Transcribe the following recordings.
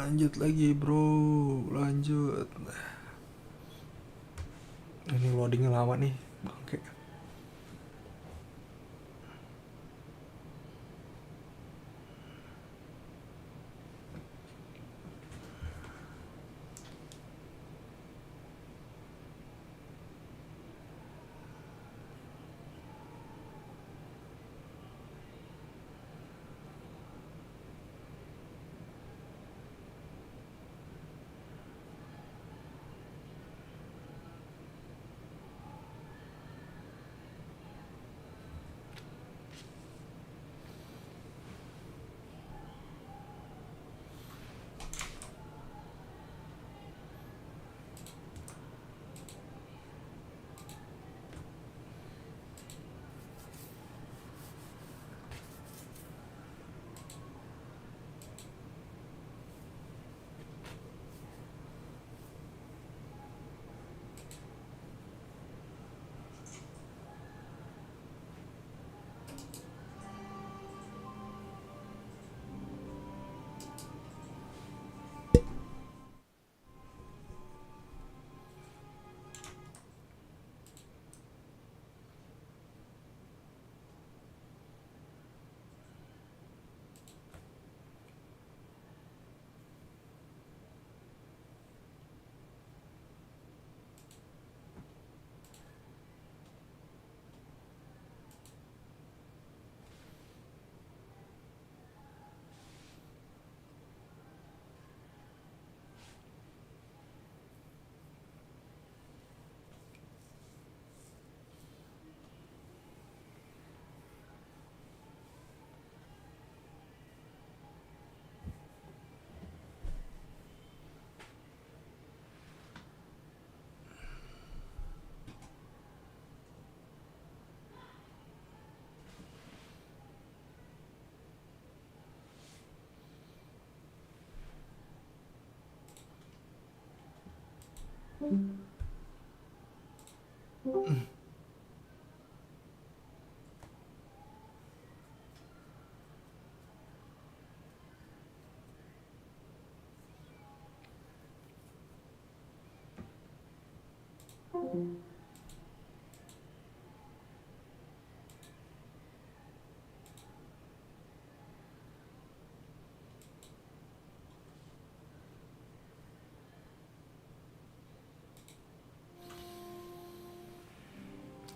Lanjut lagi bro, lanjut. Ini loadingnya lama nih, bangke.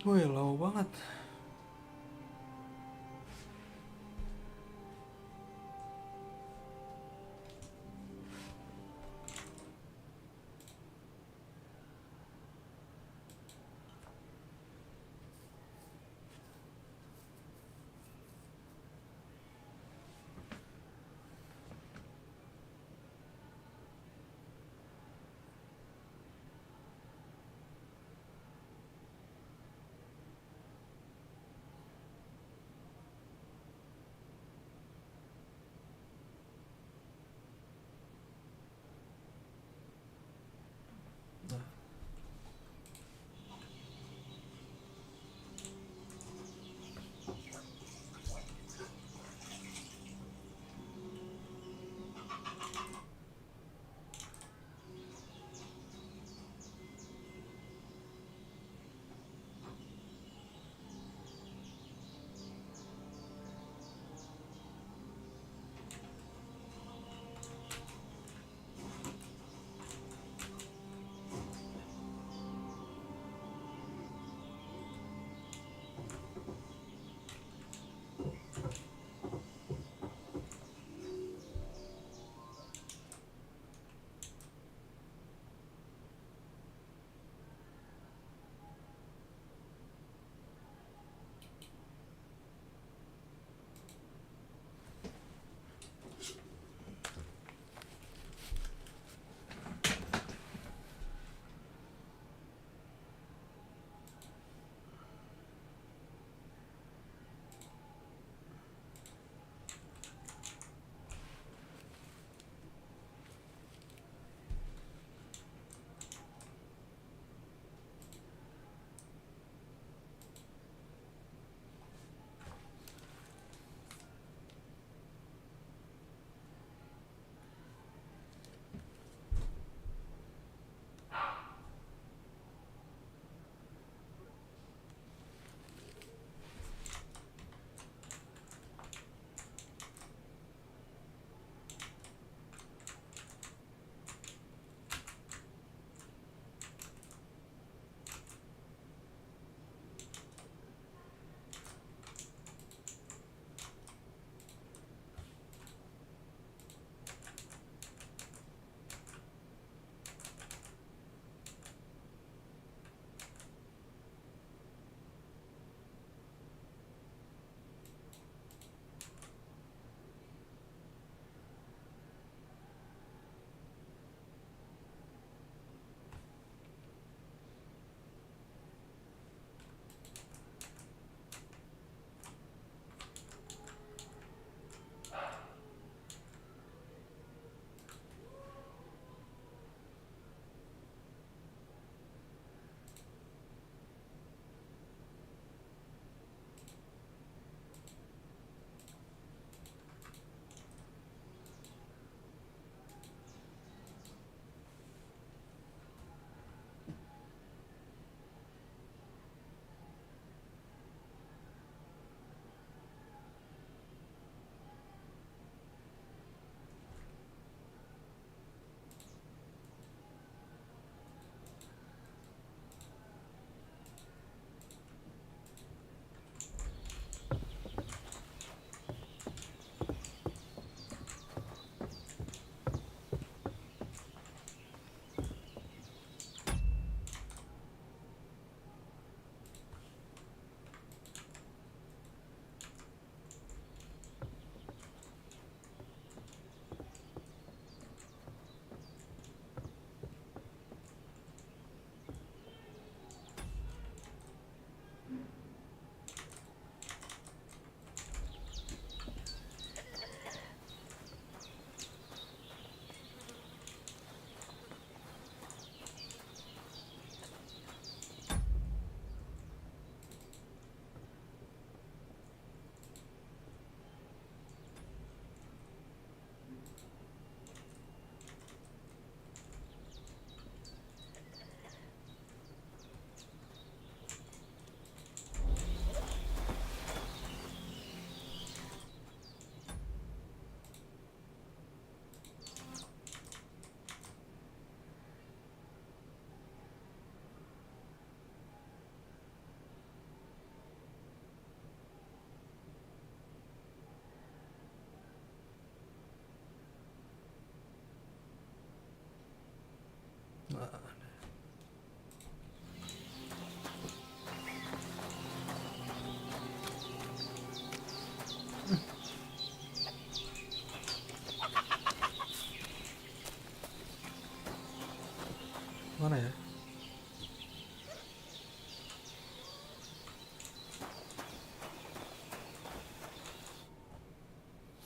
Woi, lama banget.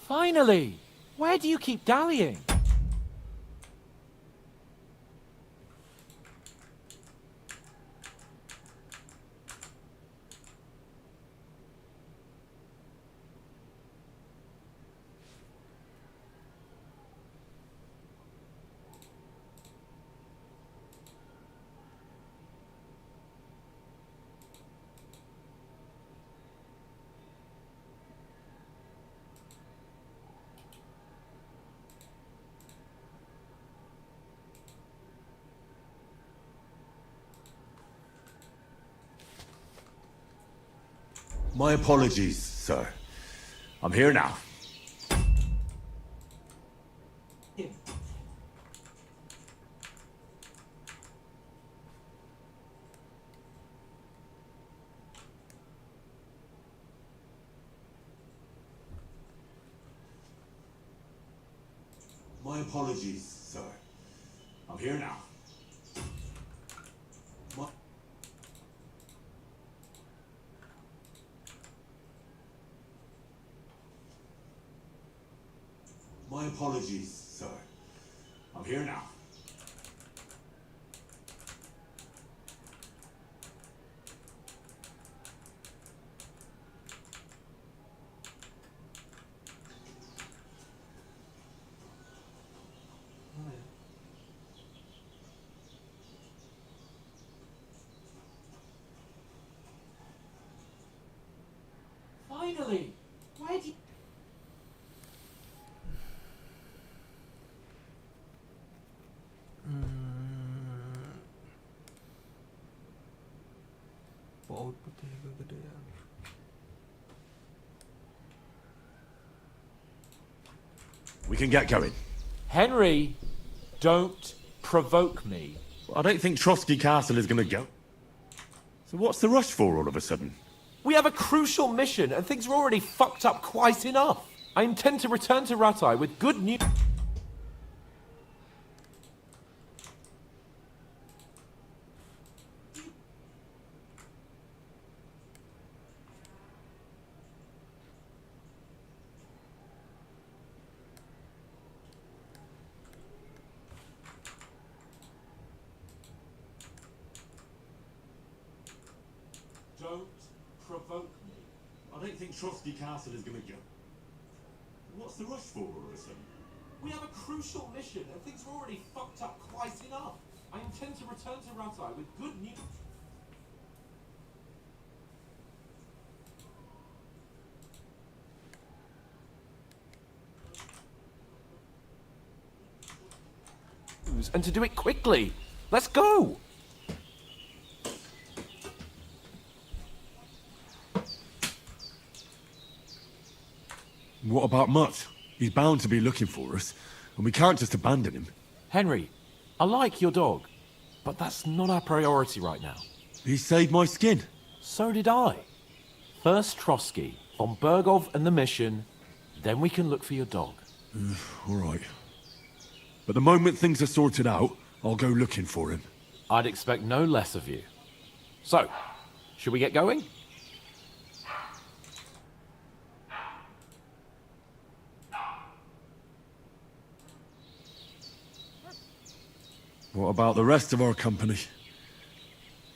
Finally! Where do you keep dallying? My apologies, sir. I'm here now. My apologies, sir. I'm here now. My apologies, sir. I'm here now. Finally! Where do you... Outputnya kegedean. We can get going. Henry, don't provoke me. I don't think Trotsky Castle is going to go. So what's the rush for all of a sudden? We have a crucial mission, and things are already fucked up quite enough. I intend to return to Ratai with good news. Don't provoke me. I don't think Trotsky Castle is going to go. What's the rush for all of a sudden? We have a crucial mission, and things are already fucked up quite enough. I intend to return to Ratai with good news. And to do it quickly. Let's go! What about Mutt? He's bound to be looking for us, and we can't just abandon him. Henry, I like your dog, but that's not our priority right now. He saved my skin. So did I. First Trotsky, on Bergov and the mission, then we can look for your dog. All right. But the moment things are sorted out, I'll go looking for him. I'd expect no less of you. So, should we get going? What about the rest of our company?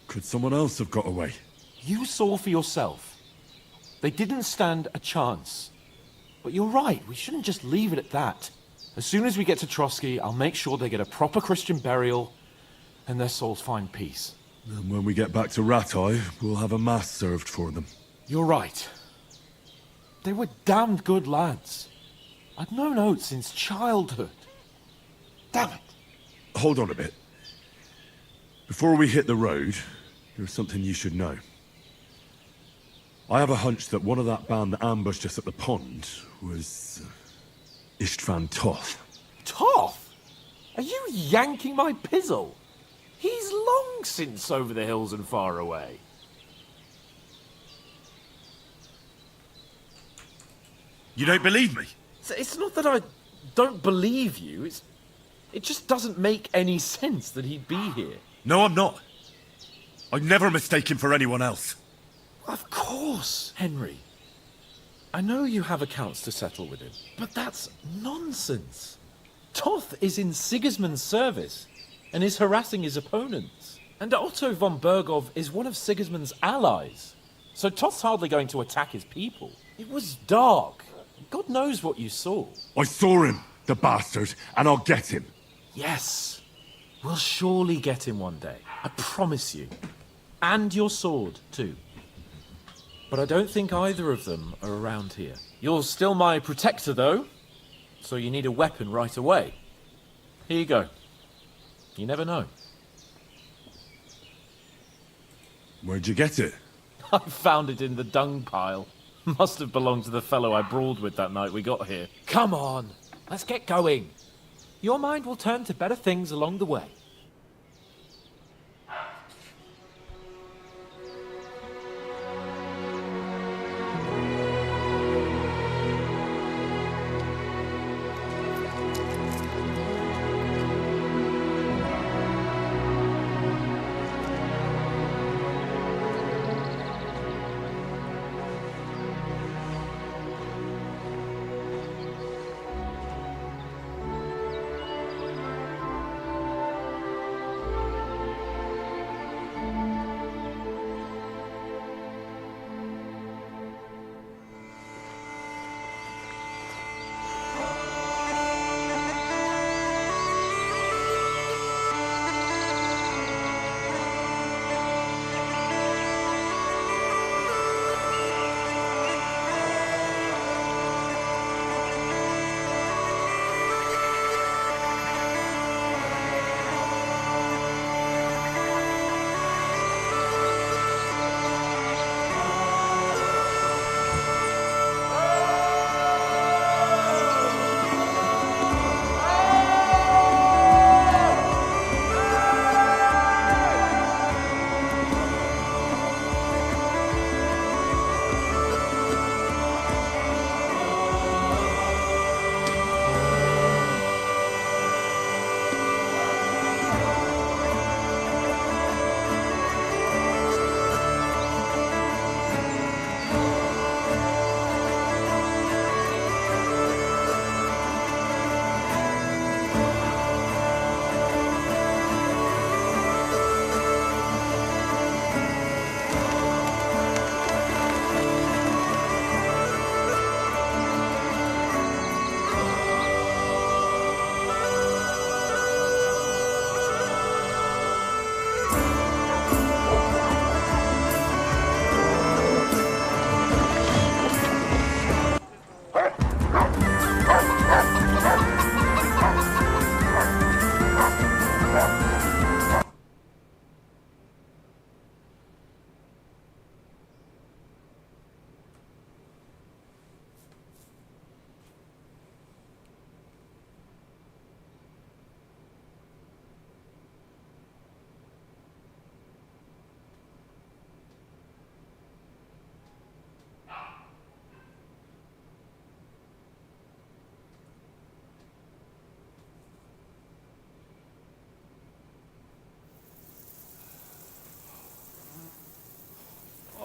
Could someone else have got away? You saw for yourself. They didn't stand a chance. But you're right, we shouldn't just leave it at that. As soon as we get to Trotsky, I'll make sure they get a proper Christian burial and their souls find peace. And when we get back to Ratai, we'll have a mass served for them. You're right. They were damned good lads. I've known Oates since childhood. Damn it. Hold on a bit. Before we hit the road, there's something you should know. I have a hunch that one of that band that ambushed us at the pond was Istvan Toth. Toth? Are you yanking my pizzle? He's long since over the hills and far away. You don't believe me? It's not that I don't believe you, it just doesn't make any sense that he'd be here. No, I'm not. I'd never mistake him for anyone else. Of course, Henry. I know you have accounts to settle with him, but that's nonsense. Toth is in Sigismund's service and is harassing his opponents. And Otto von Bergov is one of Sigismund's allies. So Toth's hardly going to attack his people. It was dark. God knows what you saw. I saw him, the bastard, and I'll get him. Yes. We'll surely get him one day. I promise you. And your sword, too. But I don't think either of them are around here. You're still my protector, though. So you need a weapon right away. Here you go. You never know. Where'd you get it? I found it in the dung pile. Must have belonged to the fellow I brawled with that night we got here. Come on, let's get going. Your mind will turn to better things along the way.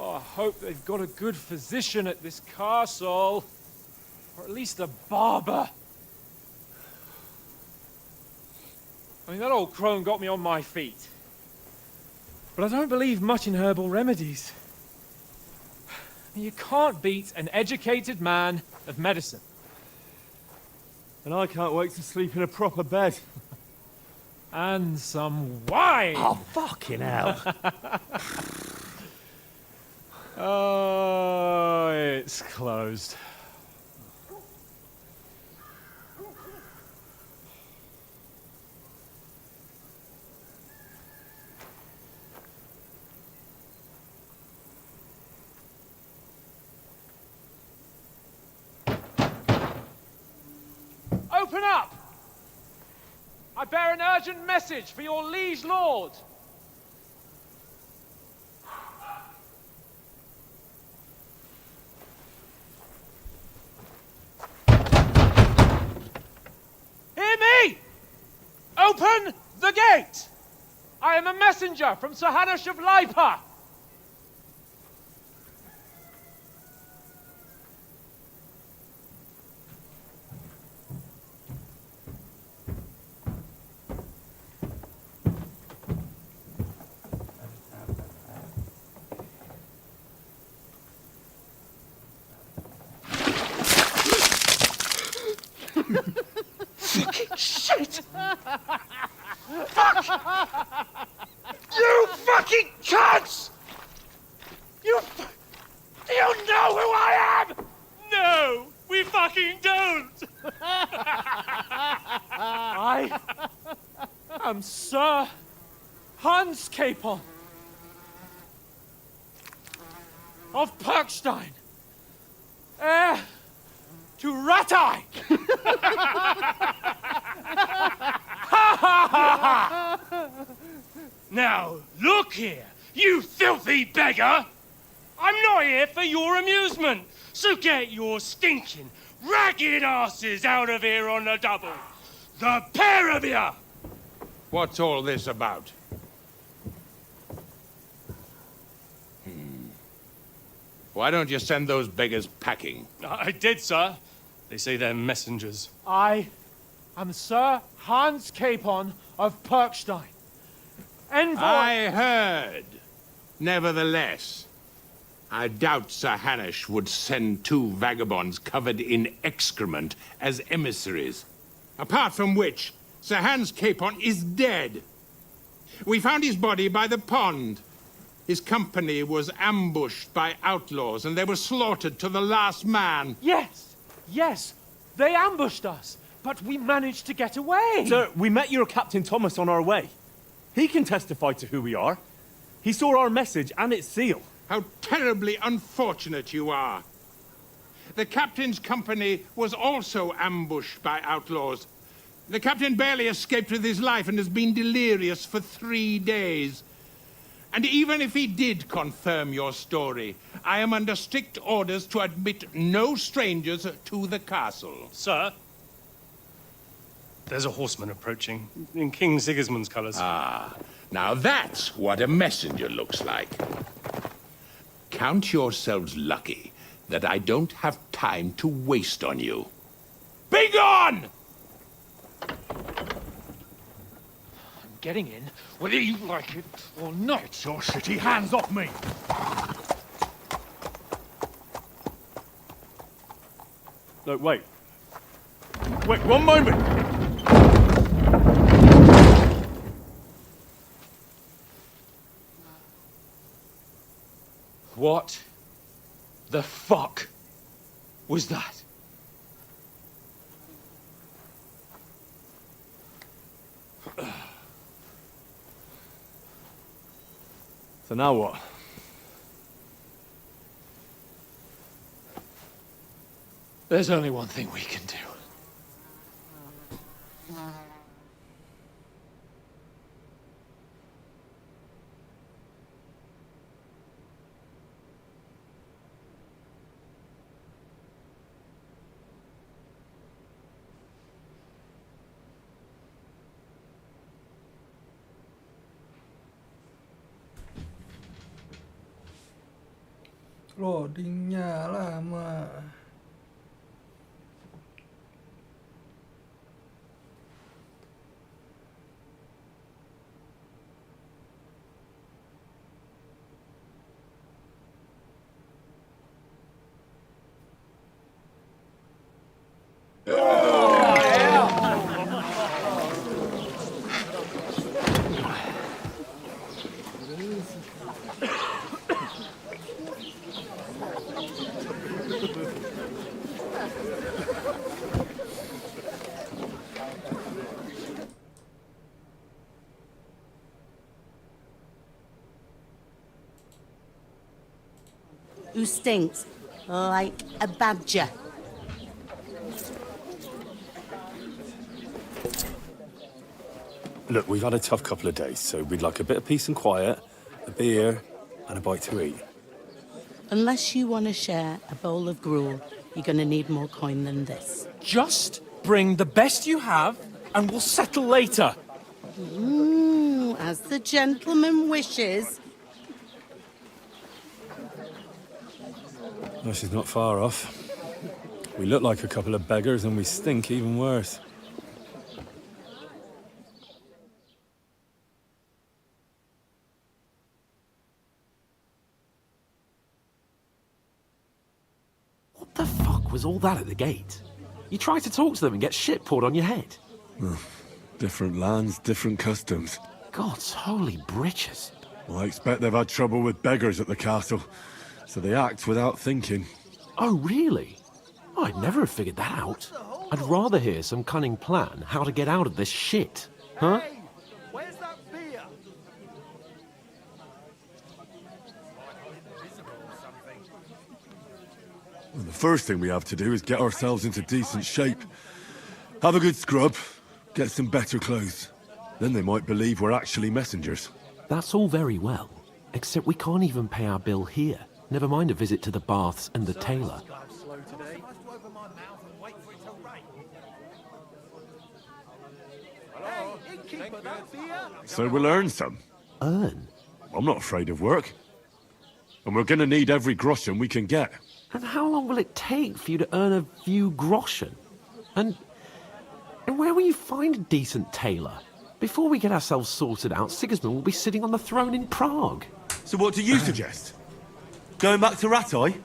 I hope they've got a good physician at this castle. Or at least a barber. I mean, that old crone got me on my feet. But I don't believe much in herbal remedies. You can't beat an educated man of medicine. And I can't wait to sleep in a proper bed. And some wine! Oh, fucking hell. Oh, it's closed. Open up! I bear an urgent message for your liege lord. Hear me! Open the gate! I am a messenger from Sir Hanush of Lipa. 'Tis You fucking cunts! Do you know who I am? No, we fucking don't! I am Sir Hans Capon of Perkstein, heir to Ratai. Now, look here, you filthy beggar! I'm not here for your amusement, so get your stinking, ragged asses out of here on the double. The pair of you! What's all this about? Why don't you send those beggars packing? I did, sir. They say they're messengers. I am Sir Hans Capon of Perkstein, envoy. I heard. Nevertheless, I doubt Sir Hanush would send two vagabonds covered in excrement as emissaries. Apart from which, Sir Hans Capon is dead. We found his body by the pond. His company was ambushed by outlaws, and they were slaughtered to the last man. Yes, yes, they ambushed us, but we managed to get away. Sir, we met your Captain Thomas on our way. He can testify to who we are. He saw our message and its seal. How terribly unfortunate you are. The captain's company was also ambushed by outlaws. The captain barely escaped with his life and has been delirious for 3 days. And even if he did confirm your story, I am under strict orders to admit no strangers to the castle. Sir, there's a horseman approaching, in King Sigismund's colours. Ah, now that's what a messenger looks like. Count yourselves lucky that I don't have time to waste on you. Be gone! I'm getting in, whether you like it or not. Get your shitty hands off me! No, wait. Wait, one moment! What the fuck was that? So now what? There's only one thing we can do. Loadingnya lama. Who stinks like a badger. Look, we've had a tough couple of days, so we'd like a bit of peace and quiet, a beer, and a bite to eat. Unless you want to share a bowl of gruel, you're going to need more coin than this. Just bring the best you have, and we'll settle later. As the gentleman wishes. Well, she's not far off. We look like a couple of beggars, and we stink even worse. What the fuck was all that at the gate? You try to talk to them and get shit poured on your head. Different lands, different customs. God's holy britches. Well, I expect they've had trouble with beggars at the castle, so they act without thinking. Oh, really? I'd never have figured that out. I'd rather hear some cunning plan how to get out of this shit. Huh? Hey, where's that beer? Well, the first thing we have to do is get ourselves into decent shape. Have a good scrub, get some better clothes. Then they might believe we're actually messengers. That's all very well, except we can't even pay our bill here. Never mind a visit to the baths and the tailor. So we'll earn some. Earn? I'm not afraid of work. And we're gonna need every groschen we can get. And how long will it take for you to earn a few groschen? And where will you find a decent tailor? Before we get ourselves sorted out, Sigismund will be sitting on the throne in Prague. So what do you suggest? Going back to Ratai?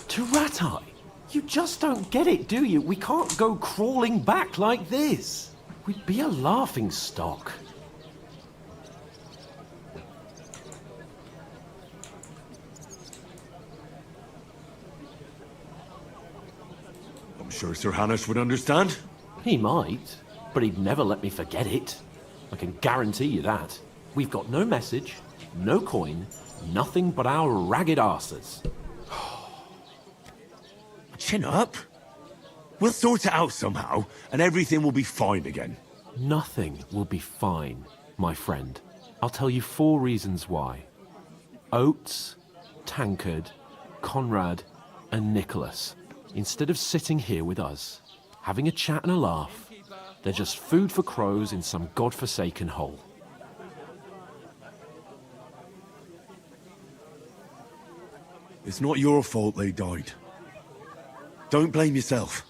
To Ratai? You just don't get it, do you? We can't go crawling back like this. We'd be a laughing stock. I'm sure Sir Hanush would understand. He might, but he'd never let me forget it. I can guarantee you that. We've got no message, no coin, nothing but our ragged arses. Chin up. We'll sort it out somehow, and everything will be fine again. Nothing will be fine, my friend. I'll tell you 4 reasons why. Oates, Tankard, Conrad, and Nicholas. Instead of sitting here with us, having a chat and a laugh, they're just food for crows in some godforsaken hole. It's not your fault they died. Don't blame yourself.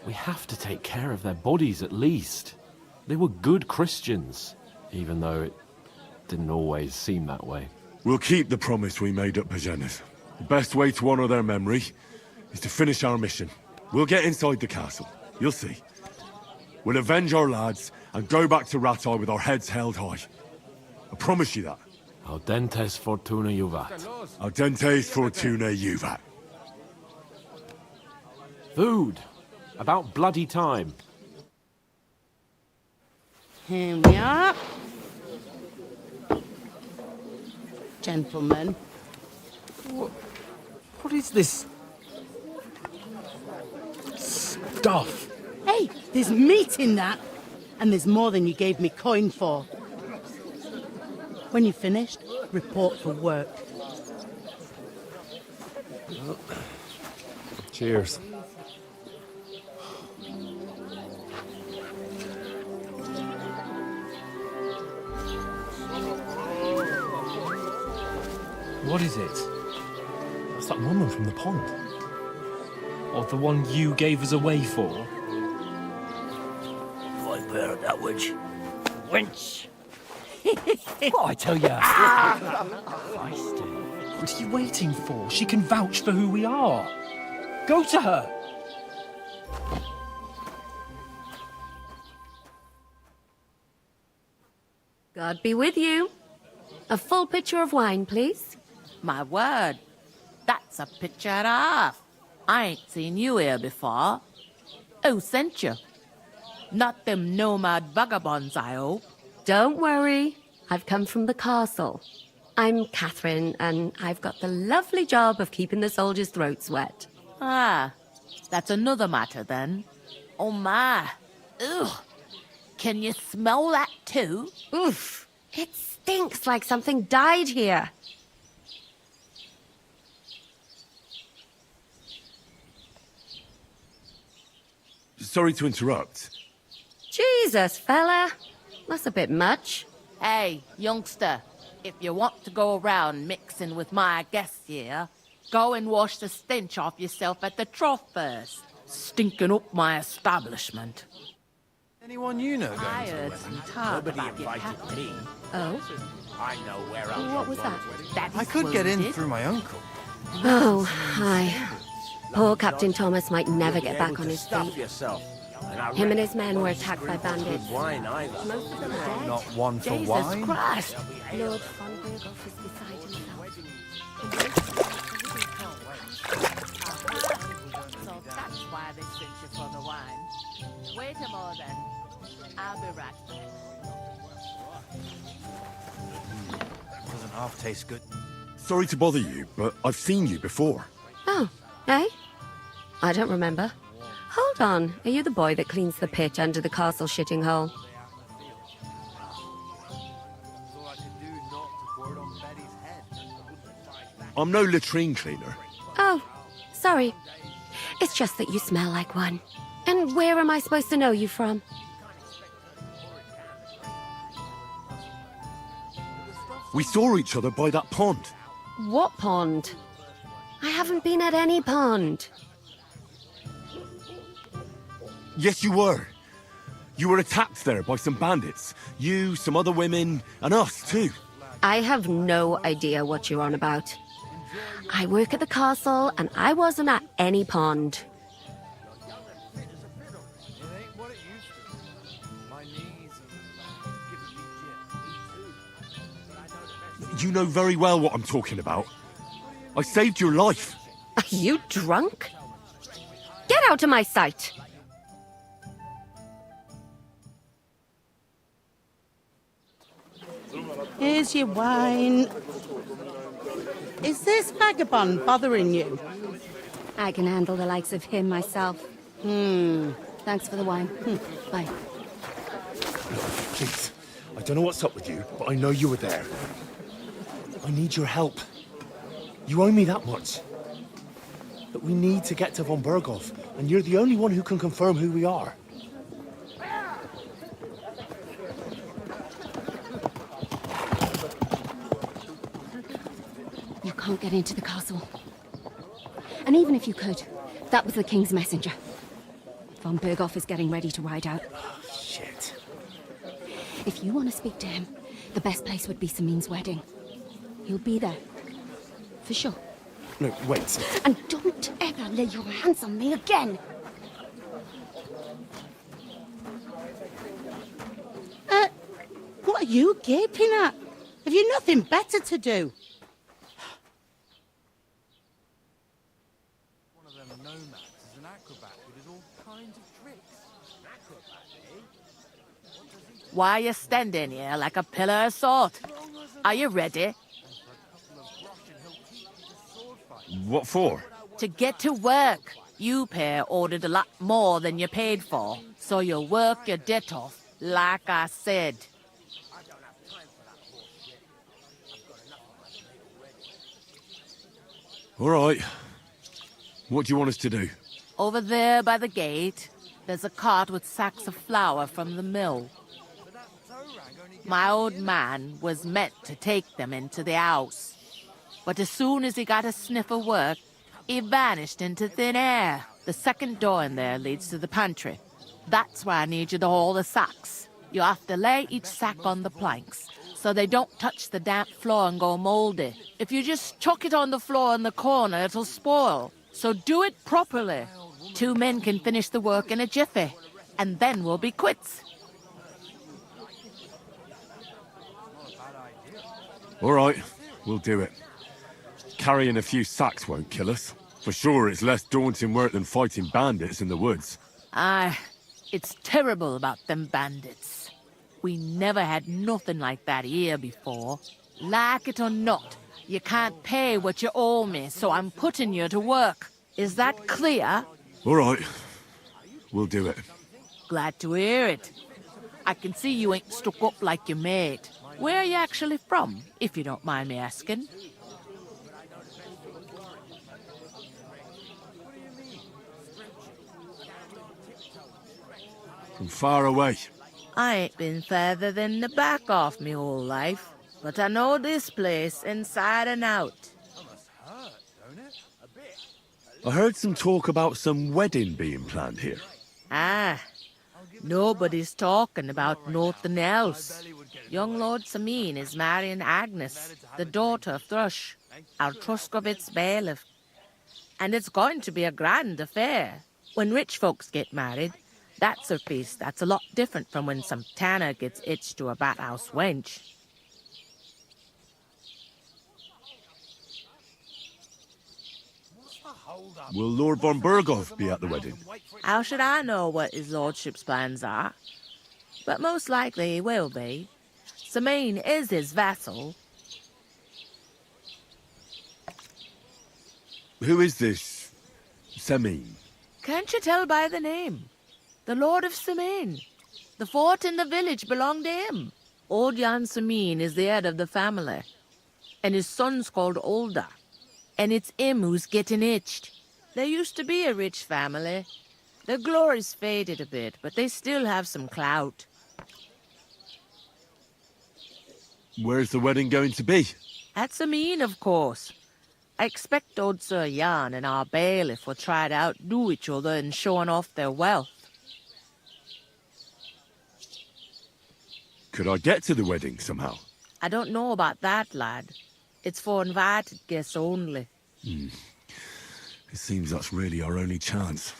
We have to take care of their bodies at least. They were good Christians, even though it didn't always seem that way. We'll keep the promise we made at Pagenes. The best way to honor their memory is to finish our mission. We'll get inside the castle. You'll see. We'll avenge our lads and go back to Ratai with our heads held high. I promise you that. Audentes fortuna juvat. Audentes fortuna juvat. Food. About bloody time. Here we are. Gentlemen. What is this stuff? Hey, there's meat in that. And there's more than you gave me coin for. When you're finished, report for work. Cheers. What is it? That's that woman from the pond. Or the one you gave us away for? I bear that witch. Wench! What I tell ya? Feisty. What are you waiting for? She can vouch for who we are. Go to her. God be with you. A full pitcher of wine, please. My word, that's a picture and a half. I ain't seen you here before. Who sent you? Not them nomad vagabonds, I hope. Don't worry. I've come from the castle. I'm Catherine, and I've got the lovely job of keeping the soldiers' throats wet. Ah, that's another matter then. Oh my. Ugh. Can you smell that too? Oof. It stinks like something died here. Sorry to interrupt. Jesus, fella. That's a bit much. Hey, youngster, if you want to go around mixing with my guests here, go and wash the stench off yourself at the trough first. Stinking up my establishment. Anyone you know going I to the heard wedding? some talk Nobody about your invited captain. me. Oh? I know where else. What was that? Daddy's I could get in wounded. through my uncle. Oh, hi. Poor Captain Thomas might never get back on his Stuff feet. yourself. Him and his men were attacked by bandits. Wine either. Most of them are dead. Not one for Jesus wine. Christ! Lord von Berghoff is beside himself. So that's why they sent you for the wine. Wait a moment. I'll be right back. Doesn't half taste good. Sorry to bother you, but I've seen you before. Oh, eh? I don't remember. Hold on. Are you the boy that cleans the pit under the castle shitting hole? I'm no latrine cleaner. Oh, sorry. It's just that you smell like one. And where am I supposed to know you from? We saw each other by that pond. What pond? I haven't been at any pond. Yes, you were. You were attacked there by some bandits. You, some other women, and us too. I have no idea what you're on about. I work at the castle, and I wasn't at any pond. You know very well what I'm talking about. I saved your life. Are you drunk? Get out of my sight! Here's your wine. Is this vagabond bothering you? I can handle the likes of him myself. Thanks for the wine. Bye. Please, I don't know what's up with you, but I know you were there. I need your help. You owe me that much. But we need to get to von Berghoff, and you're the only one who can confirm who we are. You can't get into the castle. And even if you could, that was the king's messenger. Von Berghoff is getting ready to ride out. Oh, shit. If you want to speak to him, the best place would be Samin's wedding. He'll be there. For sure. No, wait. And don't ever lay your hands on me again! What are you gaping at? Have you nothing better to do? One of them nomads is an acrobat who does all kinds of tricks. Acrobat, eh? Why are you standing here like a pillar of salt? Are you ready? What for? To get to work. You pair ordered a lot more than you paid for, so you'll work your debt off, like I said. All right. What do you want us to do? Over there by the gate, there's a cart with sacks of flour from the mill. My old man was meant to take them into the house. But as soon as he got a sniff of work, he vanished into thin air. The second door in there leads to the pantry. That's where I need you to haul the sacks. You have to lay each sack on the planks, so they don't touch the damp floor and go moldy. If you just chuck it on the floor in the corner, it'll spoil. So do it properly. 2 men can finish the work in a jiffy, and then we'll be quits. All right, we'll do it. Carrying a few sacks won't kill us. For sure, it's less daunting work than fighting bandits in the woods. Aye, it's terrible about them bandits. We never had nothing like that here before. Like it or not, you can't pay what you owe me, so I'm putting you to work. Is that clear? All right, we'll do it. Glad to hear it. I can see you ain't stuck up like your mate. Where are you actually from, if you don't mind me asking? From far away. I ain't been further than the back off me whole life, but I know this place inside and out. I heard some talk about some wedding being planned here. Ah, nobody's talking about nothing else. Young Lord Samin is marrying Agnes, the daughter of Thrush, our Truskovitz bailiff. And it's going to be a grand affair. When rich folks get married, That's a feast that's a lot different from when some tanner gets itched to a bathhouse wench. Will Lord von Berghoff be at the wedding? How should I know what his lordship's plans are? But most likely he will be. Samine is his vassal. Who is this Semine? Can't you tell by the name? The Lord of Samine. The fort and the village belong to him. Old Jan Samine is the head of the family, and his son's called Olda. And it's him who's getting itched. There used to be a rich family. Their glory's faded a bit, but they still have some clout. Where's the wedding going to be? At Samine, of course. I expect old Sir Jan and our bailiff will try to outdo each other in showing off their wealth. Could I get to the wedding somehow? I don't know about that, lad. It's for invited guests only. It seems that's really our only chance.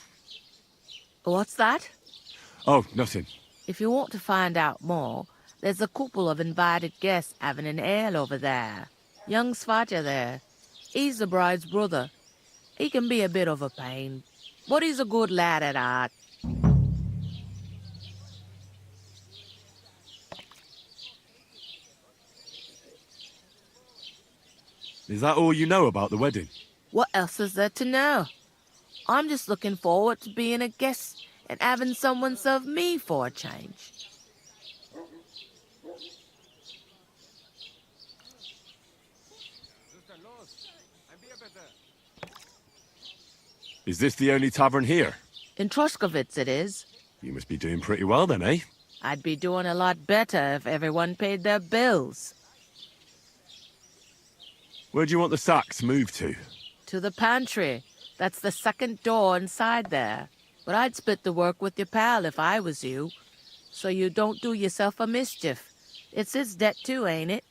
What's that? Oh, nothing. If you want to find out more, there's a couple of invited guests having an ale over there. Young Svaja there. He's the bride's brother. He can be a bit of a pain, but he's a good lad at heart. Is that all you know about the wedding? What else is there to know? I'm just looking forward to being a guest and having someone serve me for a change. Is this the only tavern here? In Troskovitz it is. You must be doing pretty well then, eh? I'd be doing a lot better if everyone paid their bills. Where do you want the sacks moved to? To the pantry. That's the second door inside there. But I'd split the work with your pal if I was you. So you don't do yourself a mischief. It's his debt too, ain't it?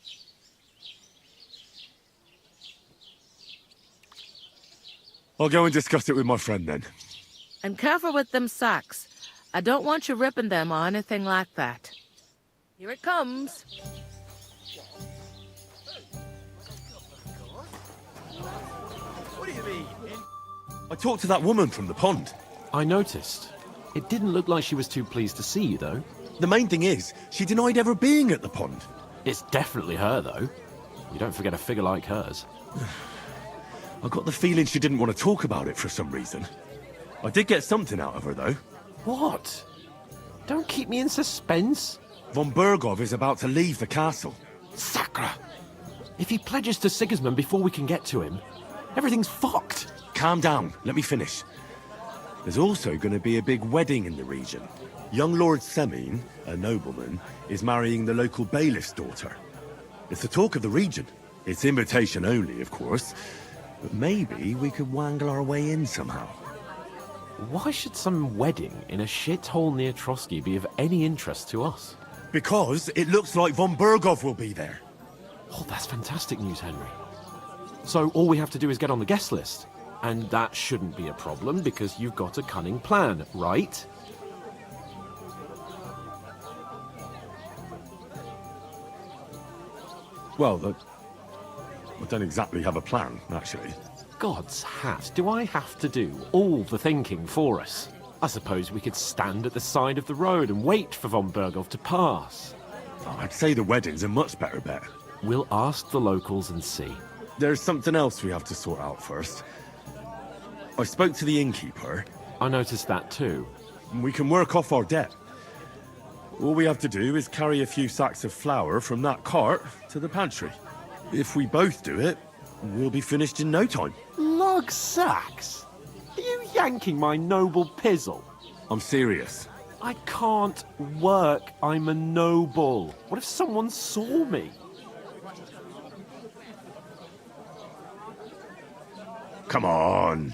I'll go and discuss it with my friend then. And careful with them sacks. I don't want you ripping them or anything like that. Here it comes. What do you mean? I talked to that woman from the pond. I noticed. It didn't look like she was too pleased to see you, though. The main thing is, she denied ever being at the pond. It's definitely her, though. You don't forget a figure like hers. I got the feeling she didn't want to talk about it for some reason. I did get something out of her, though. What? Don't keep me in suspense. Von Berghoff is about to leave the castle. Sacra! If he pledges to Sigismund before we can get to him, everything's fucked. Calm down. Let me finish. There's also going to be a big wedding in the region. Young Lord Semine, a nobleman, is marrying the local bailiff's daughter. It's the talk of the region. It's invitation only, of course. But maybe we could wangle our way in somehow. Why should some wedding in a shithole near Trotsky be of any interest to us? Because it looks like von Berghoff will be there. Oh, that's fantastic news, Henry. So all we have to do is get on the guest list. And that shouldn't be a problem because you've got a cunning plan, right? Well, I don't exactly have a plan, actually. God's hat, do I have to do all the thinking for us? I suppose we could stand at the side of the road and wait for von Berghoff to pass. Oh, I'd say the wedding's a much better bet. We'll ask the locals and see. There's something else we have to sort out first. I spoke to the innkeeper. I noticed that too. We can work off our debt. All we have to do is carry a few sacks of flour from that cart to the pantry. If we both do it, we'll be finished in no time. Lug sacks? Are you yanking my noble pizzle? I'm serious. I can't work. I'm a noble. What if someone saw me? Come on.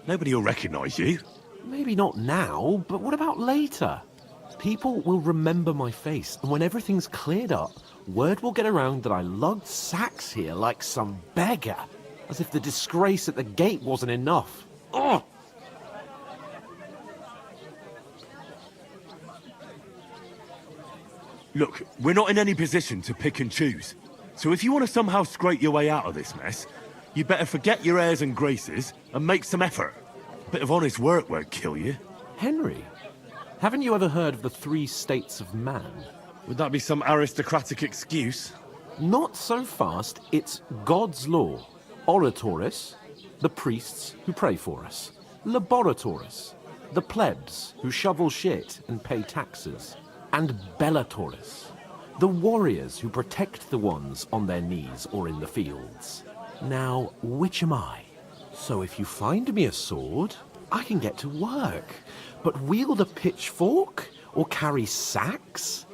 Nobody will recognize you. Maybe not now, but what about later? People will remember my face, and when everything's cleared up, word will get around that I lugged sacks here like some beggar, as if the disgrace at the gate wasn't enough. Ugh! Look, we're not in any position to pick and choose. So if you want to somehow scrape your way out of this mess, you better forget your airs and graces and make some effort. A bit of honest work won't kill you. Henry, haven't you ever heard of the 3 states of man? Would that be some aristocratic excuse? Not so fast. It's God's law. Oratoris, the priests who pray for us. Laboratoris, the plebs who shovel shit and pay taxes. And Bellatoris, the warriors who protect the ones on their knees or in the fields. Now, which am I? So if you find me a sword, I can get to work. But wield a pitchfork or carry sacks?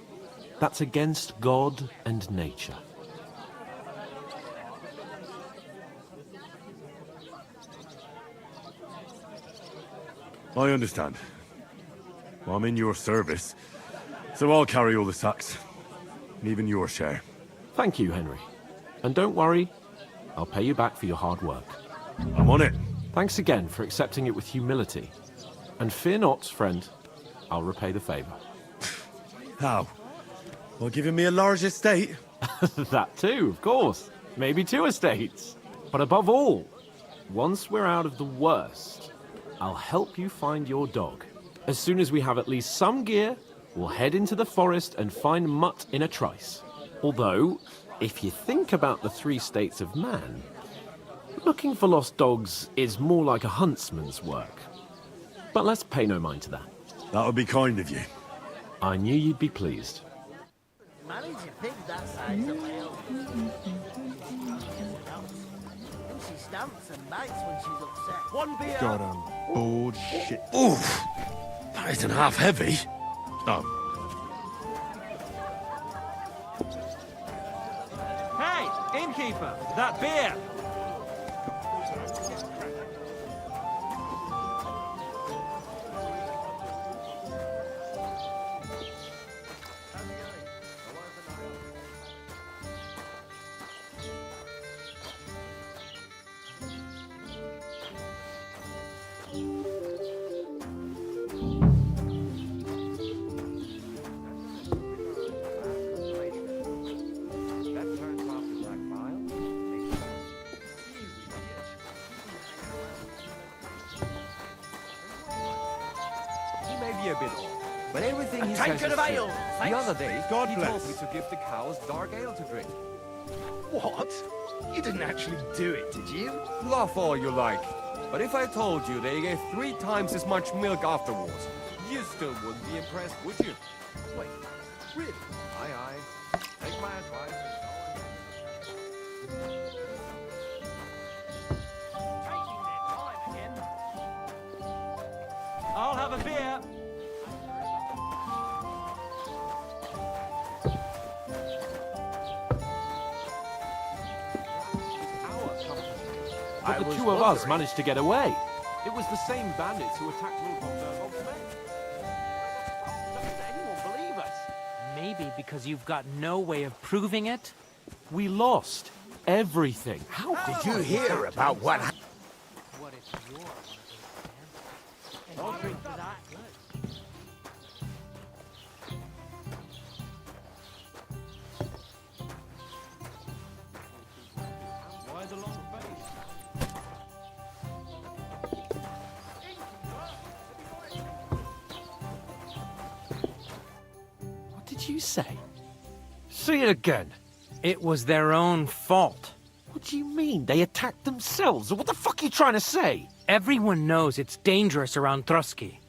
That's against God and nature. I understand. Well, I'm in your service, so I'll carry all the sacks. Even your share. Thank you, Henry. And don't worry, I'll pay you back for your hard work. I'm on it. Thanks again for accepting it with humility. And fear not, friend, I'll repay the favor. How? Well, giving me a large estate? That too, of course. Maybe 2 estates. But above all, once we're out of the worst, I'll help you find your dog. As soon as we have at least some gear, we'll head into the forest and find Mutt in a trice. Although, if you think about the 3 states of man, looking for lost dogs is more like a huntsman's work. But let's pay no mind to that. That would be kind of you. I knew you'd be pleased. Manage a pig that size of well. And she stamps and bites when she's upset. One beer. God, I'm bored shit. Oof! That isn't half heavy. Oh. Hey, innkeeper, that beer! A bit off, but everything he says is true. The other day, God he bless. told me to give the cows dark ale to drink. What? You didn't actually do it, did you? Laugh all you like, but if I told you they gave 3 times as much milk afterwards, you still wouldn't be impressed, would you? Wait, really? Aye, aye. Take my advice. Taking their time again. I'll have a beer. But the 2 of us managed to get away. It was the same bandits who attacked Lord von Berghoff's men. Doesn't anyone believe us? Maybe because you've got no way of proving it? We lost everything. How Did you hear about what happened? What if you're one of those I'll drink to that. Why the long face? What did you say? Say it again. It was their own fault. What do you mean? They attacked themselves? What the fuck are you trying to say? Everyone knows it's dangerous around Trotsky.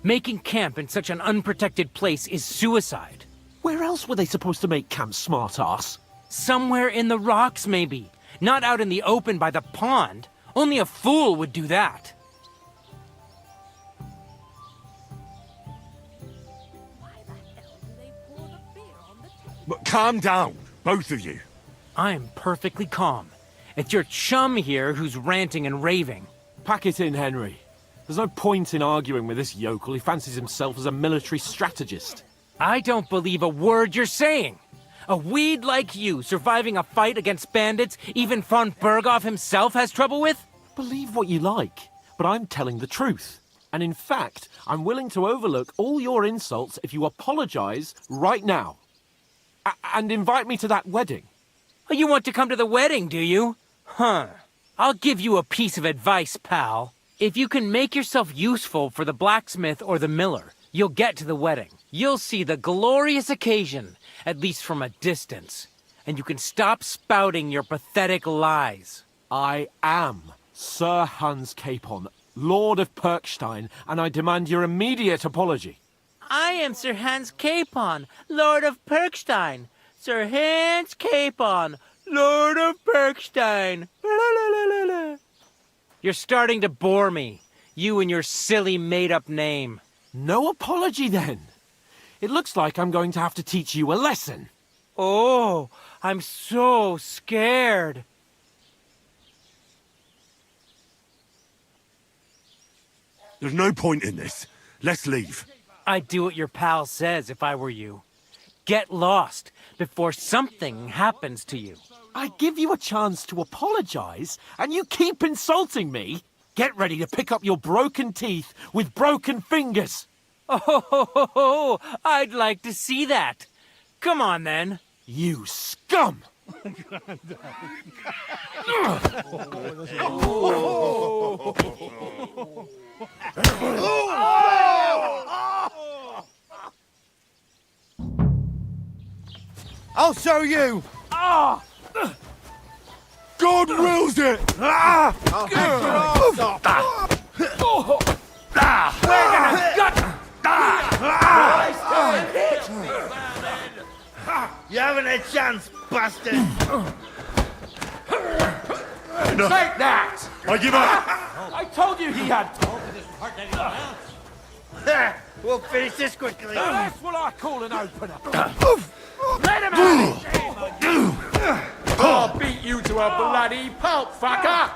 Making camp in such an unprotected place is suicide. Where else were they supposed to make camp, smart-ass? Somewhere in the rocks, maybe. Not out in the open by the pond. Only a fool would do that. But calm down, both of you. I'm perfectly calm. It's your chum here who's ranting and raving. Pack it in, Henry. There's no point in arguing with this yokel. He fancies himself as a military strategist. I don't believe a word you're saying. A weed like you surviving a fight against bandits even von Berghoff himself has trouble with? Believe what you like, but I'm telling the truth. And in fact, I'm willing to overlook all your insults if you apologize right now. And invite me to that wedding? Oh, you want to come to the wedding, do you? Huh. I'll give you a piece of advice, pal. If you can make yourself useful for the blacksmith or the miller, you'll get to the wedding. You'll see the glorious occasion, at least from a distance. And you can stop spouting your pathetic lies. I am Sir Hans Capon, Lord of Perkstein, and I demand your immediate apology. I am Sir Hans Capon, Lord of Perkstein. Sir Hans Capon, Lord of Perkstein. You're starting to bore me. You and your silly made-up name. No apology, then. It looks like I'm going to have to teach you a lesson. Oh, I'm so scared. There's no point in this. Let's leave. I'd do what your pal says if I were you. Get lost before something happens to you. I give you a chance to apologize, and you keep insulting me? Get ready to pick up your broken teeth with broken fingers. Oh, I'd like to see that. Come on, then. You scum! I'll show you! God wills it! I'll hack your arse off! You haven't a chance, bastard! Take that! I give up! I told you he had... We'll finish this quickly. That's what I call an opener. Let him have it! I'll beat you to a bloody pulp, fucker!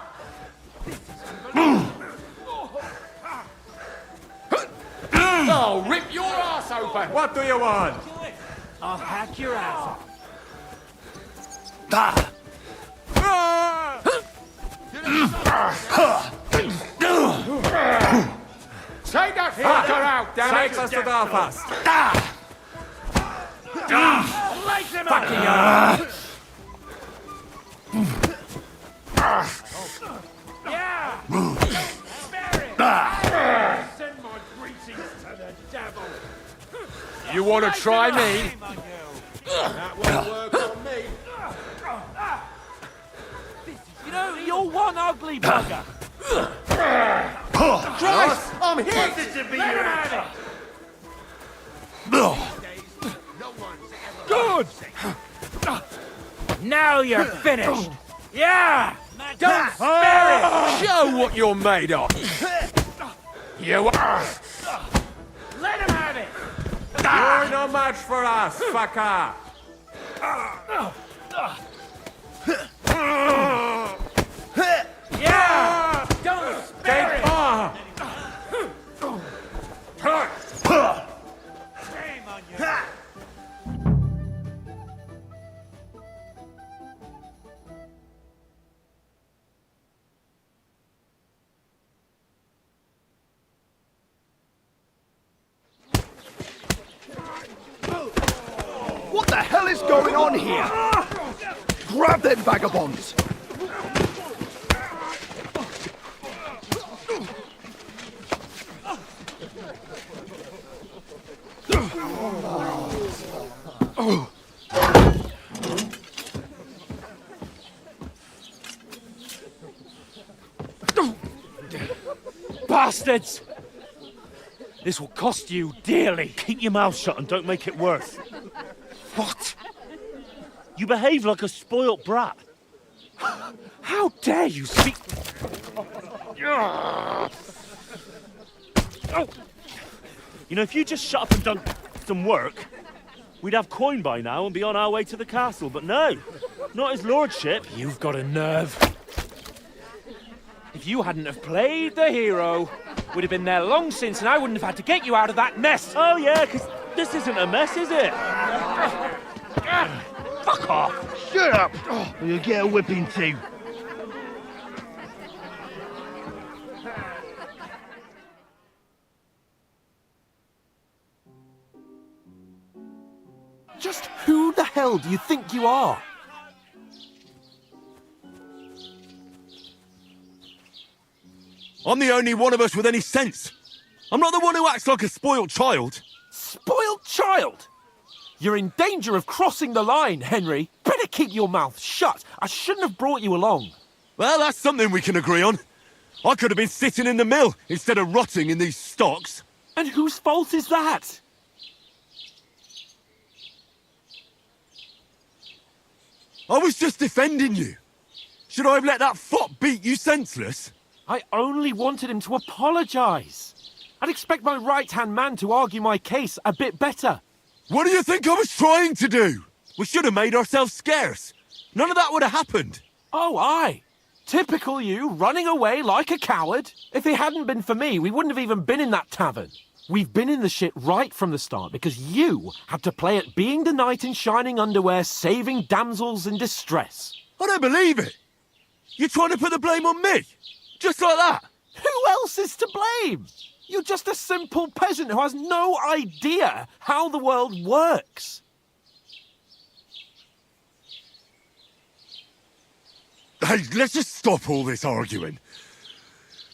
I'll rip your ass open! What do you want? I'll hack your ass off. Take that fucker out, damn it! Take us to Belfast! Light him up! Yeah! Spare it! Send my greetings to the devil! You want to try me? That won't work on me. You know, you're one ugly bugger. Christ! I'm hit! This should be your answer. Good! Now you're finished! Yeah! Don't spare it! Show what you're made of! You are... Let him have it! You're no match for us, fucker! Yeah! Don't spare it! Shame on you! What the hell is going on here? Grab them vagabonds! Bastards! This will cost you dearly. Keep your mouth shut and don't make it worse. What? You behave like a spoilt brat. How dare you speak... Oh. You know, if you just shut up and done some work, we'd have coin by now and be on our way to the castle, but no, not his lordship. You've got a nerve. If you hadn't have played the hero, we'd have been there long since and I wouldn't have had to get you out of that mess. Oh yeah, because this isn't a mess, is it? Fuck off. Shut up! Or you'll get a whipping too. Just who the the hell do you think you are? I'm the only one of us with any sense. I'm not the one who acts like a spoiled child. Spoiled child? You're in danger of crossing the line, Henry. Better keep your mouth shut. I shouldn't have brought you along. Well, that's something we can agree on. I could have been sitting in the mill instead of rotting in these stocks. And whose fault is that? I was just defending you. Should I have let that fop beat you senseless? I only wanted him to apologise. I'd expect my right-hand man to argue my case a bit better. What do you think I was trying to do? We should have made ourselves scarce. None of that would have happened. Oh, aye. Typical you, running away like a coward. If it hadn't been for me, we wouldn't have even been in that tavern. We've been in the shit right from the start because you had to play at being the knight in shining underwear, saving damsels in distress. I don't believe it. You're trying to put the blame on me? Just like that? Who else is to blame? You're just a simple peasant who has no idea how the world works. Hey, let's just stop all this arguing.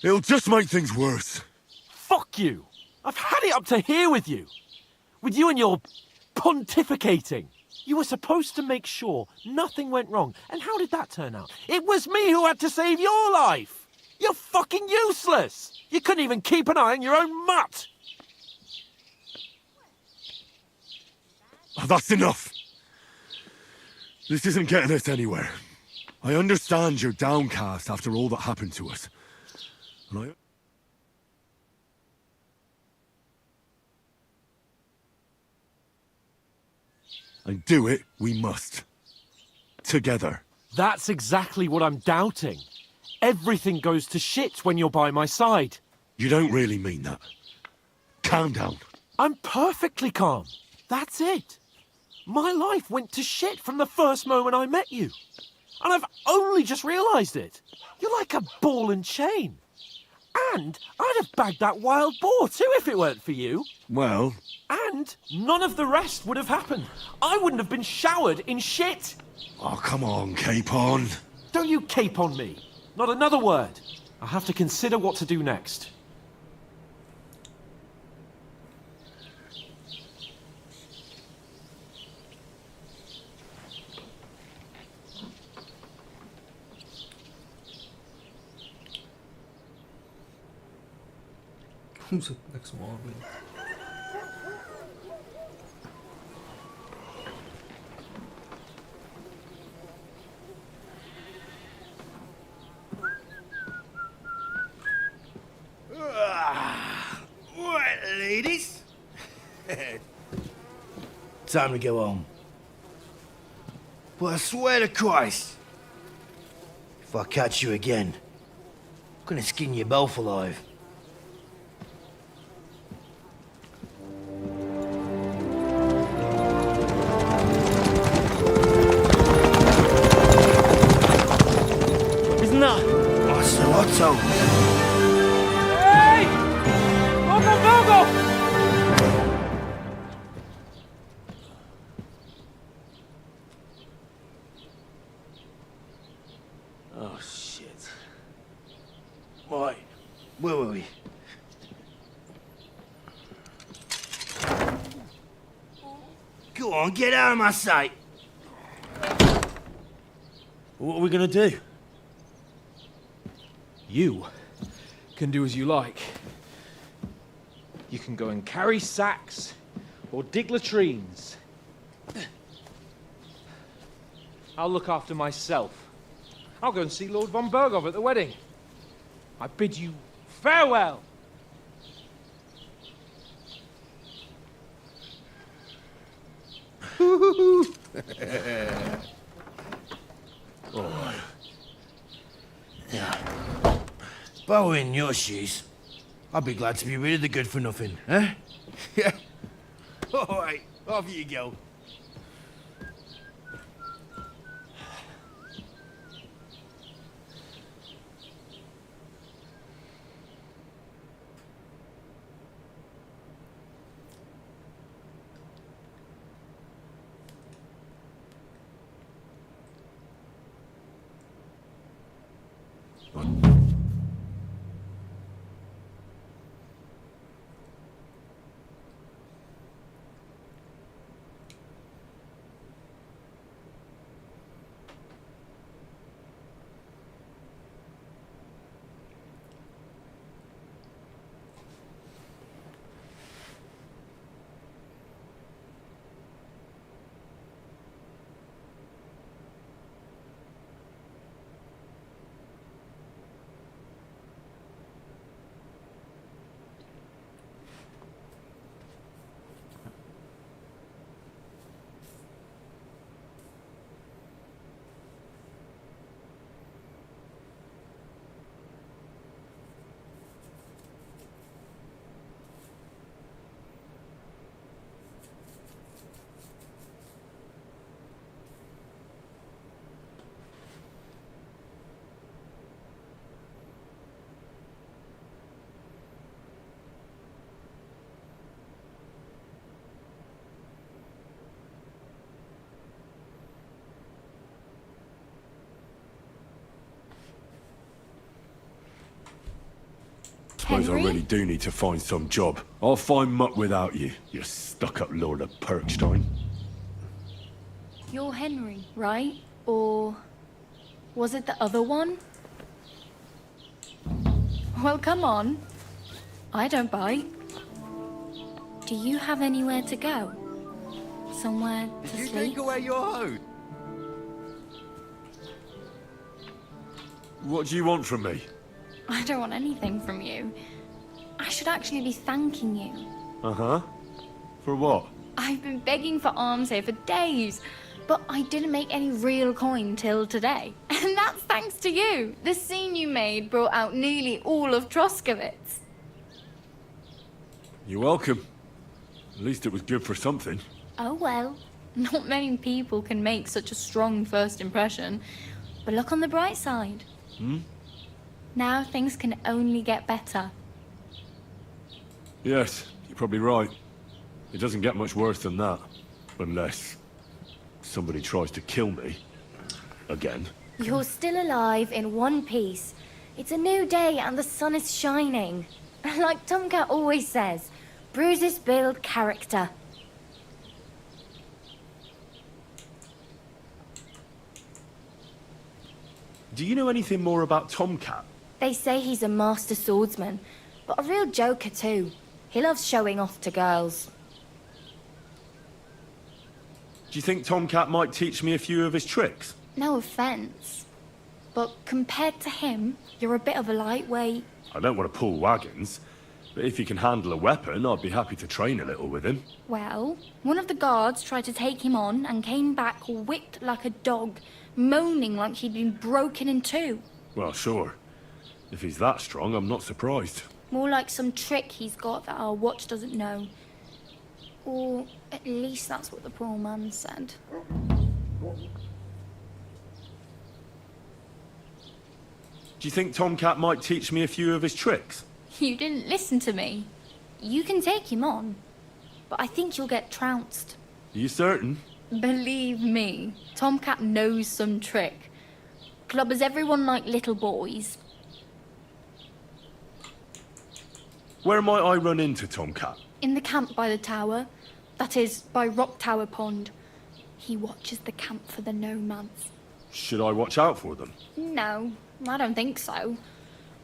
It'll just make things worse. Fuck you. I've had it up to here with you. With you and your pontificating. You were supposed to make sure nothing went wrong. And how did that turn out? It was me who had to save your life. You're fucking useless. You couldn't even keep an eye on your own mutt. Oh, that's enough. This isn't getting us anywhere. I understand you're downcast after all that happened to us. And do it we must. Together. That's exactly what I'm doubting. Everything goes to shit when you're by my side. You don't really mean that. Calm down. I'm perfectly calm. That's it. My life went to shit from the first moment I met you. And I've only just realised it. You're like a ball and chain. And I'd have bagged that wild boar too if it weren't for you. Well... And none of the rest would have happened. I wouldn't have been showered in shit. Oh, come on, Capon. Don't you cape on me. Not another word. I'll have to consider what to do next. Who's the next one? Right, ladies. Time to go home. But I swear to Christ, if I catch you again, I'm gonna skin you both alive. Isn't that? Otto. Hey! Go! Oh, shit. Right, where were we? Go on, get out of my sight. What are we gonna do? You can do as you like. You can go and carry sacks or dig latrines. I'll look after myself. I'll go and see Lord von Bergov at the wedding. I bid you farewell. Oh. Yeah. If I were in your shoes, I'd be glad to be rid of the good for nothing, eh? Yeah. All right, off you go. Suppose I really do need to find some job. I'll find muck without you, you stuck-up Lord of Perkstein. You're Henry, right? Or was it the other one? Well, come on. I don't bite. Do you have anywhere to go? Somewhere to sleep? You take away your hose. What do you want from me? I don't want anything from you. I should actually be thanking you. Uh-huh. For what? I've been begging for alms here for days, but I didn't make any real coin till today. And that's thanks to you. The scene you made brought out nearly all of Troskowitz. You're welcome. At least it was good for something. Oh well, not many people can make such a strong first impression. But look on the bright side. Hmm? Now things can only get better. Yes, you're probably right. It doesn't get much worse than that. Unless somebody tries to kill me. Again. You're still alive in one piece. It's a new day and the sun is shining. Like Tomcat always says, bruises build character. Do you know anything more about Tomcat? They say he's a master swordsman, but a real joker too. He loves showing off to girls. Do you think Tomcat might teach me a few of his tricks? No offense, but compared to him, you're a bit of a lightweight. I don't want to pull wagons, but if he can handle a weapon, I'd be happy to train a little with him. Well, one of the guards tried to take him on and came back whipped like a dog, moaning like he'd been broken in two. Well, sure. If he's that strong, I'm not surprised. More like some trick he's got that our watch doesn't know. Or at least that's what the poor man said. Do you think Tomcat might teach me a few of his tricks? You didn't listen to me. You can take him on, but I think you'll get trounced. Are you certain? Believe me, Tomcat knows some trick. Clubbers everyone like little boys. Where might I run into Tomcat? In the camp by the tower. That is, by Rock Tower Pond. He watches the camp for the nomads. Should I watch out for them? No, I don't think so.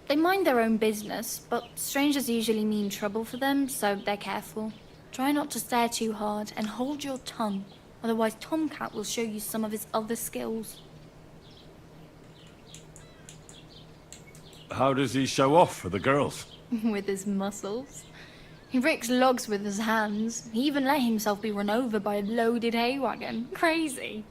They mind their own business, but strangers usually mean trouble for them, so they're careful. Try not to stare too hard and hold your tongue, otherwise Tomcat will show you some of his other skills. How does he show off for the girls? With his muscles. He ricks logs with his hands. He even let himself be run over by a loaded hay wagon. Crazy.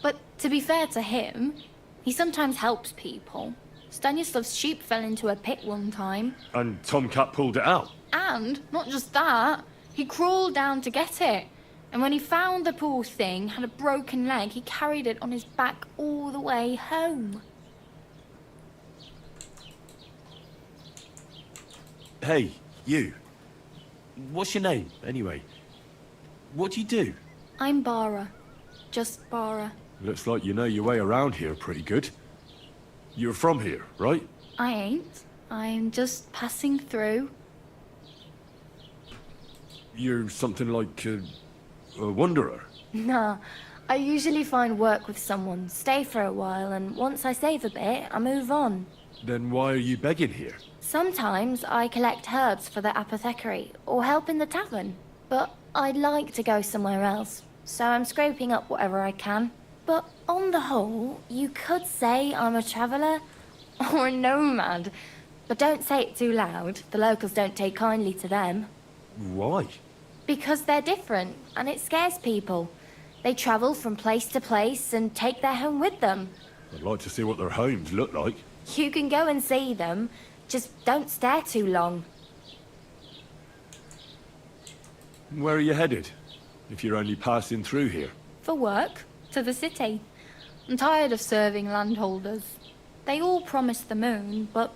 But to be fair to him, he sometimes helps people. Stanislav's sheep fell into a pit one time. And Tomcat pulled it out? And, not just that, he crawled down to get it. And when he found the poor thing had a broken leg, he carried it on his back all the way home. Hey, you. What's your name, anyway? What do you do? I'm Bara. Just Bara. Looks like you know your way around here pretty good. You're from here, right? I ain't. I'm just passing through. You're something like a wanderer. Nah, I usually find work with someone, stay for a while, and once I save a bit, I move on. Then why are you begging here? Sometimes I collect herbs for the apothecary, or help in the tavern. But I'd like to go somewhere else, so I'm scraping up whatever I can. But on the whole, you could say I'm a traveller, or a nomad. But don't say it too loud, the locals don't take kindly to them. Why? Because they're different, and it scares people. They travel from place to place and take their home with them. I'd like to see what their homes look like. You can go and see them, just don't stare too long. Where are you headed? If you're only passing through here. For work, to the city. I'm tired of serving landholders. They all promise the moon, but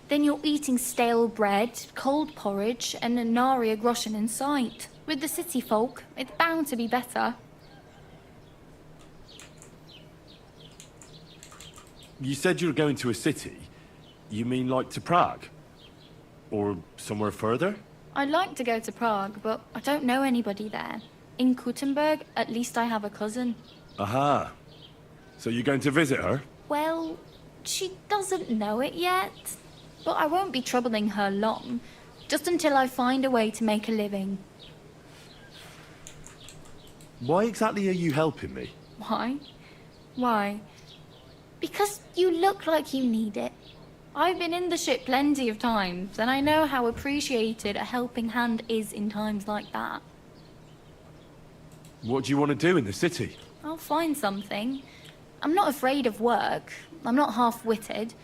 then you're eating stale bread, cold porridge, and a nary a groschen in sight. With the city folk, it's bound to be better. You said you were going to a city. You mean like to Prague? Or somewhere further? I'd like to go to Prague, but I don't know anybody there. In Kuttenberg, at least I have a cousin. Aha. So you're going to visit her? Well, she doesn't know it yet. But I won't be troubling her long, just until I find a way to make a living. Why exactly are you helping me? Why? Why? Because you look like you need it. I've been in the ship plenty of times, and I know how appreciated a helping hand is in times like that. What do you want to do in the city? I'll find something. I'm not afraid of work. I'm not half-witted.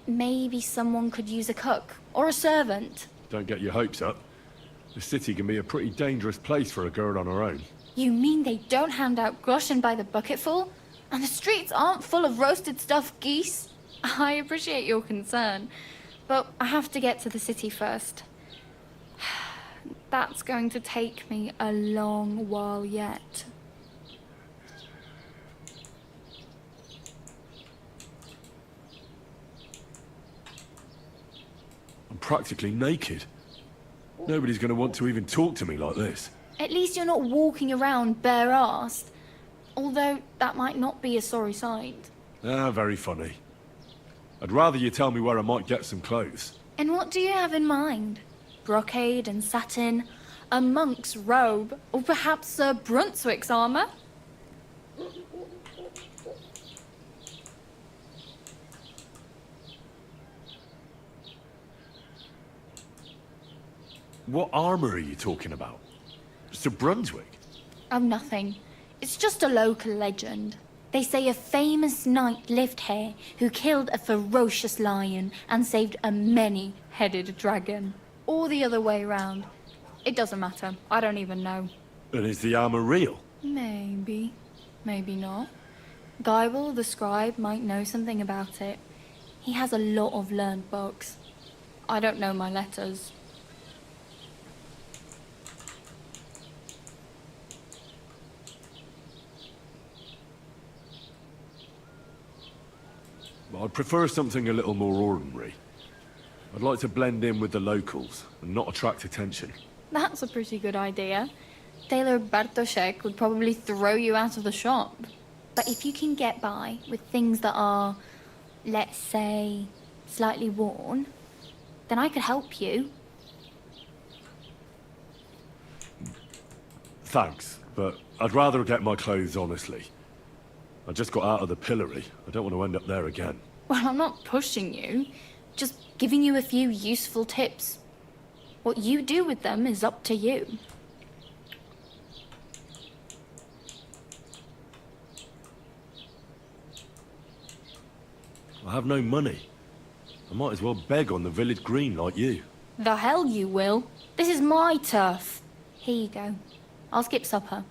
Maybe someone could use a cook, or a servant. Don't get your hopes up. The city can be a pretty dangerous place for a girl on her own. You mean they don't hand out groschen by the bucketful? And the streets aren't full of roasted stuffed geese? I appreciate your concern, but I have to get to the city first. That's going to take me a long while yet. I'm practically naked. Nobody's going to want to even talk to me like this. At least you're not walking around bare-assed. Although that might not be a sorry sight. Ah, very funny. I'd rather you tell me where I might get some clothes. And what do you have in mind? Brocade and satin? A monk's robe? Or perhaps Sir Brunswick's armour? What armour are you talking about? Sir Brunswick? Oh, nothing. It's just a local legend. They say a famous knight lived here who killed a ferocious lion and saved a many-headed dragon. Or the other way round. It doesn't matter. I don't even know. And is the armour real? Maybe. Maybe not. Geibel, the scribe, might know something about it. He has a lot of learned books. I don't know my letters. I'd prefer something a little more ordinary. I'd like to blend in with the locals and not attract attention. That's a pretty good idea. Tailor Bartoszek would probably throw you out of the shop. But if you can get by with things that are, let's say, slightly worn, then I could help you. Thanks, but I'd rather get my clothes honestly. I just got out of the pillory. I don't want to end up there again. Well, I'm not pushing you, just giving you a few useful tips. What you do with them is up to you. I have no money. I might as well beg on the village green like you. The hell you will. This is my turf. Here you go. I'll skip supper.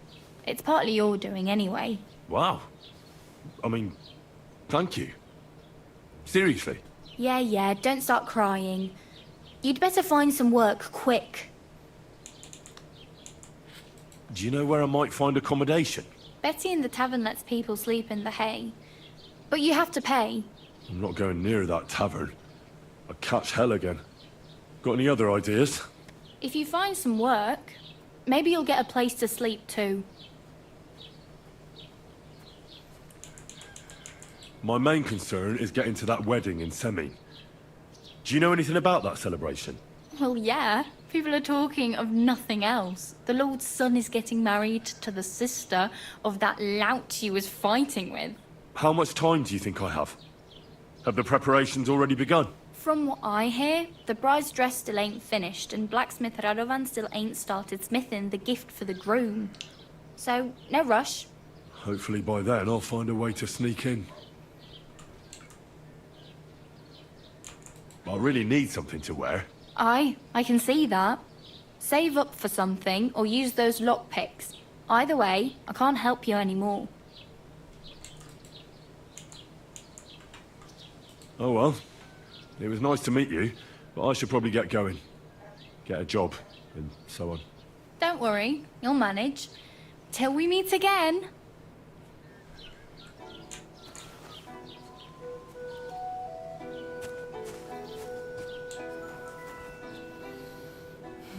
It's partly your doing anyway. Wow. I mean, thank you. Seriously. Yeah, don't start crying. You'd better find some work quick. Do you know where I might find accommodation? Betty in the tavern lets people sleep in the hay. But you have to pay. I'm not going near that tavern. I'd catch hell again. Got any other ideas? If you find some work, maybe you'll get a place to sleep too. My main concern is getting to that wedding in Semin. Do you know anything about that celebration? Well, yeah. People are talking of nothing else. The Lord's son is getting married to the sister of that lout he was fighting with. How much time do you think I have? Have the preparations already begun? From what I hear, the bride's dress still ain't finished, and blacksmith Radovan still ain't started smithing the gift for the groom. So, no rush. Hopefully by then I'll find a way to sneak in. I really need something to wear. I can see that. Save up for something, or use those lockpicks. Either way, I can't help you anymore. Oh well. It was nice to meet you, but I should probably get going. Get a job, and so on. Don't worry, you'll manage. Till we meet again.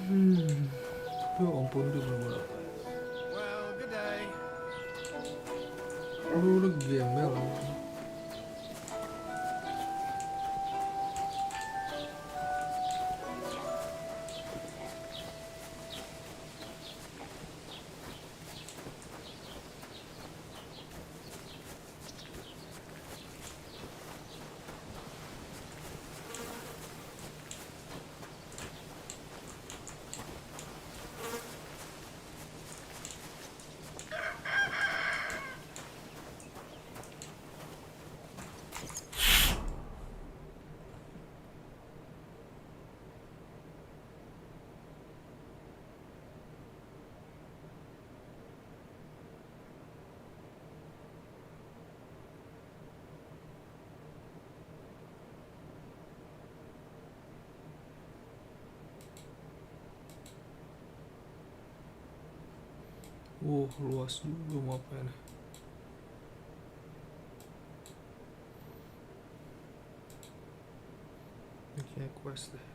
Ya ampun, dia belum apa. Well, good day. Lu udah gembel. Luas juga mau apa ini. Ini kayak quest deh.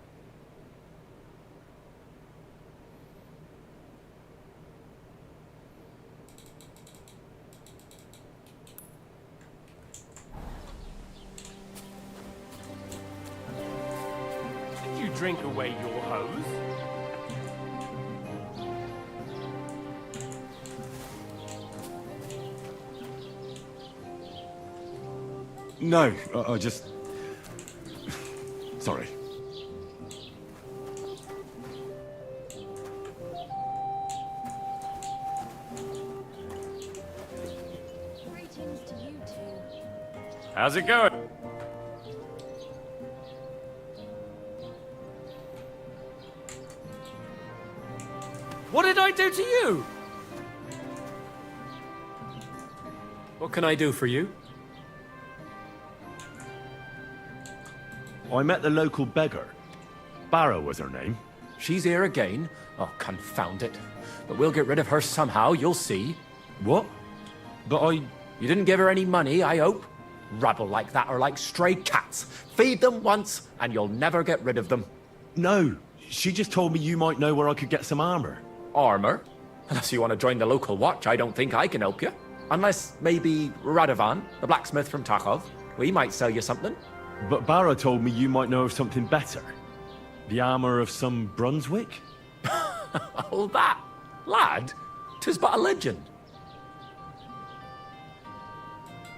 Did you drink away your hose? No, I just... Sorry. Greetings to you two. How's it going? What did I do to you? What can I do for you? I met the local beggar. Barrow was her name. She's here again? Oh, confound it. But we'll get rid of her somehow, you'll see. What? But I... You didn't give her any money, I hope? Rabble like that are like stray cats. Feed them once, and you'll never get rid of them. No, she just told me you might know where I could get some armor. Armor? Unless you want to join the local watch, I don't think I can help you. Unless maybe Radovan, the blacksmith from Takhov. We might sell you something. But Barrow told me you might know of something better. The armor of some Brunswick? All that? Lad, 'tis but a legend.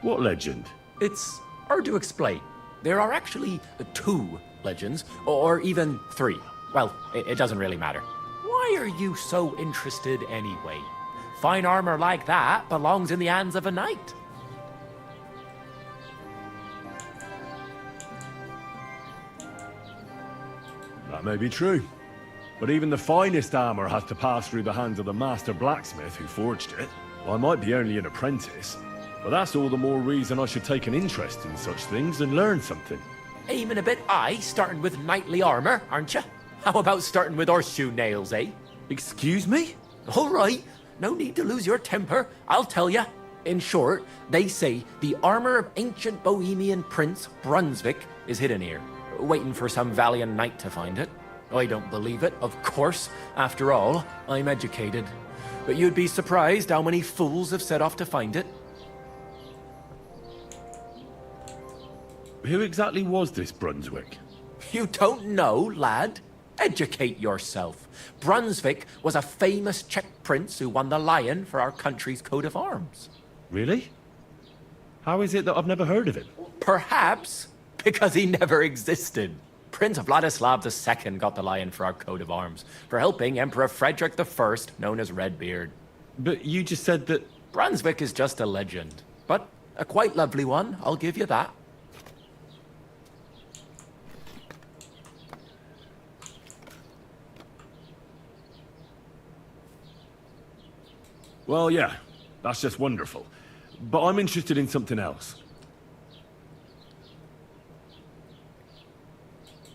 What legend? It's hard to explain. There are actually 2 legends, or even 3. Well, it doesn't really matter. Why are you so interested anyway? Fine armor like that belongs in the hands of a knight. That may be true. But even the finest armor has to pass through the hands of the master blacksmith who forged it. I might be only an apprentice, but that's all the more reason I should take an interest in such things and learn something. Aiming a bit high, starting with knightly armor, aren't you? How about starting with horseshoe nails, eh? Excuse me? All right, no need to lose your temper, I'll tell you. In short, they say the armor of ancient Bohemian prince Brunswick is hidden here. waiting for some valiant knight to find it. I don't believe it, of course. After all, I'm educated. But you'd be surprised how many fools have set off to find it. Who exactly was this Brunswick? You don't know, lad? Educate yourself. Brunswick was a famous Czech prince who won the lion for our country's coat of arms. Really? How is it that I've never heard of him? Perhaps because he never existed. Prince Vladislav II got the lion for our coat of arms for helping Emperor Frederick I, known as Redbeard. But you just said that... Brunswick is just a legend, but a quite lovely one, I'll give you that. Well, yeah, that's just wonderful. But I'm interested in something else.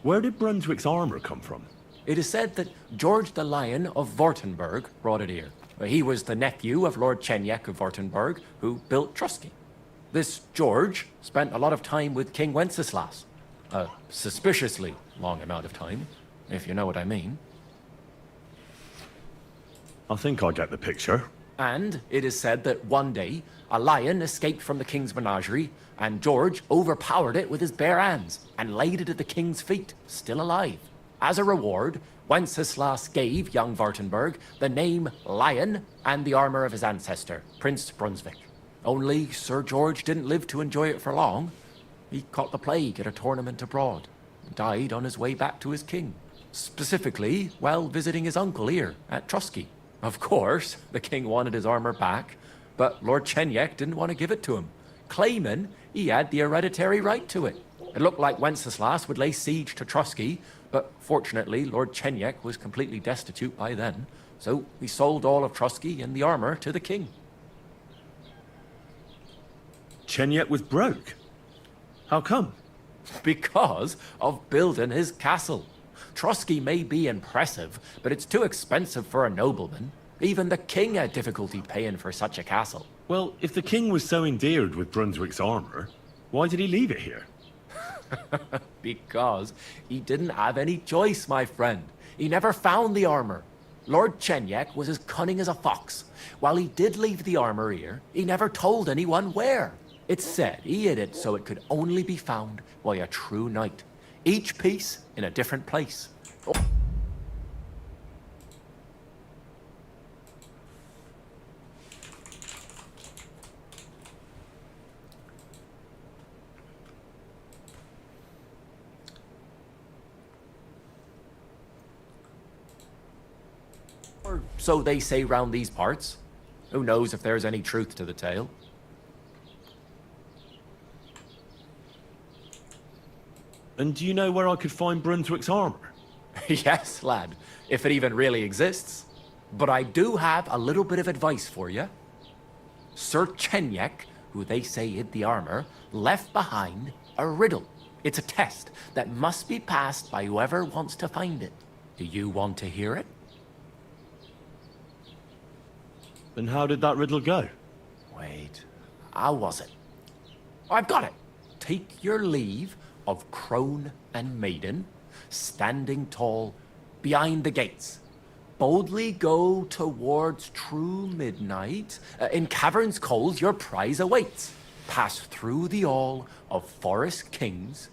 Where did Brunswick's armor come from? It is said that George the Lion of Württemberg brought it here. He was the nephew of Lord Chenyek of Württemberg, who built Trusky. This George spent a lot of time with King Wenceslas. A suspiciously long amount of time, if you know what I mean. I think I get the picture. And it is said that one day, a lion escaped from the king's menagerie, and George overpowered it with his bare hands and laid it at the king's feet, still alive. As a reward, Wenceslas gave young Württemberg the name Lion and the armor of his ancestor, Prince Brunswick. Only Sir George didn't live to enjoy it for long. He caught the plague at a tournament abroad, and died on his way back to his king. Specifically, while visiting his uncle here at Trusky. Of course, the king wanted his armor back, but Lord Chenyek didn't want to give it to him, claiming he had the hereditary right to it. It looked like Wenceslas would lay siege to Trusky, but fortunately Lord Chenyek was completely destitute by then, so he sold all of Trusky and the armor to the king. Chenyek was broke? How come? Because of building his castle. Trusky may be impressive, but it's too expensive for a nobleman. Even the king had difficulty paying for such a castle. Well, if the king was so endeared with Brunswick's armor, why did he leave it here? Because he didn't have any choice, my friend. He never found the armor. Lord Chenyek was as cunning as a fox. While he did leave the armor here, he never told anyone where. It's said he hid it so it could only be found by a true knight. Each piece in a different place. Or so they say round these parts. Who knows if there's any truth to the tale? And do you know where I could find Brunswick's armor? Yes, lad, if it even really exists. But I do have a little bit of advice for you. Sir Chenyek, who they say hid the armor, left behind a riddle. It's a test that must be passed by whoever wants to find it. Do you want to hear it? Then how did that riddle go? Wait, how was it? I've got it. Take your leave of crone and maiden, standing tall behind the gates. Boldly go towards true midnight. In caverns cold your prize awaits. Pass through the all of forest kings,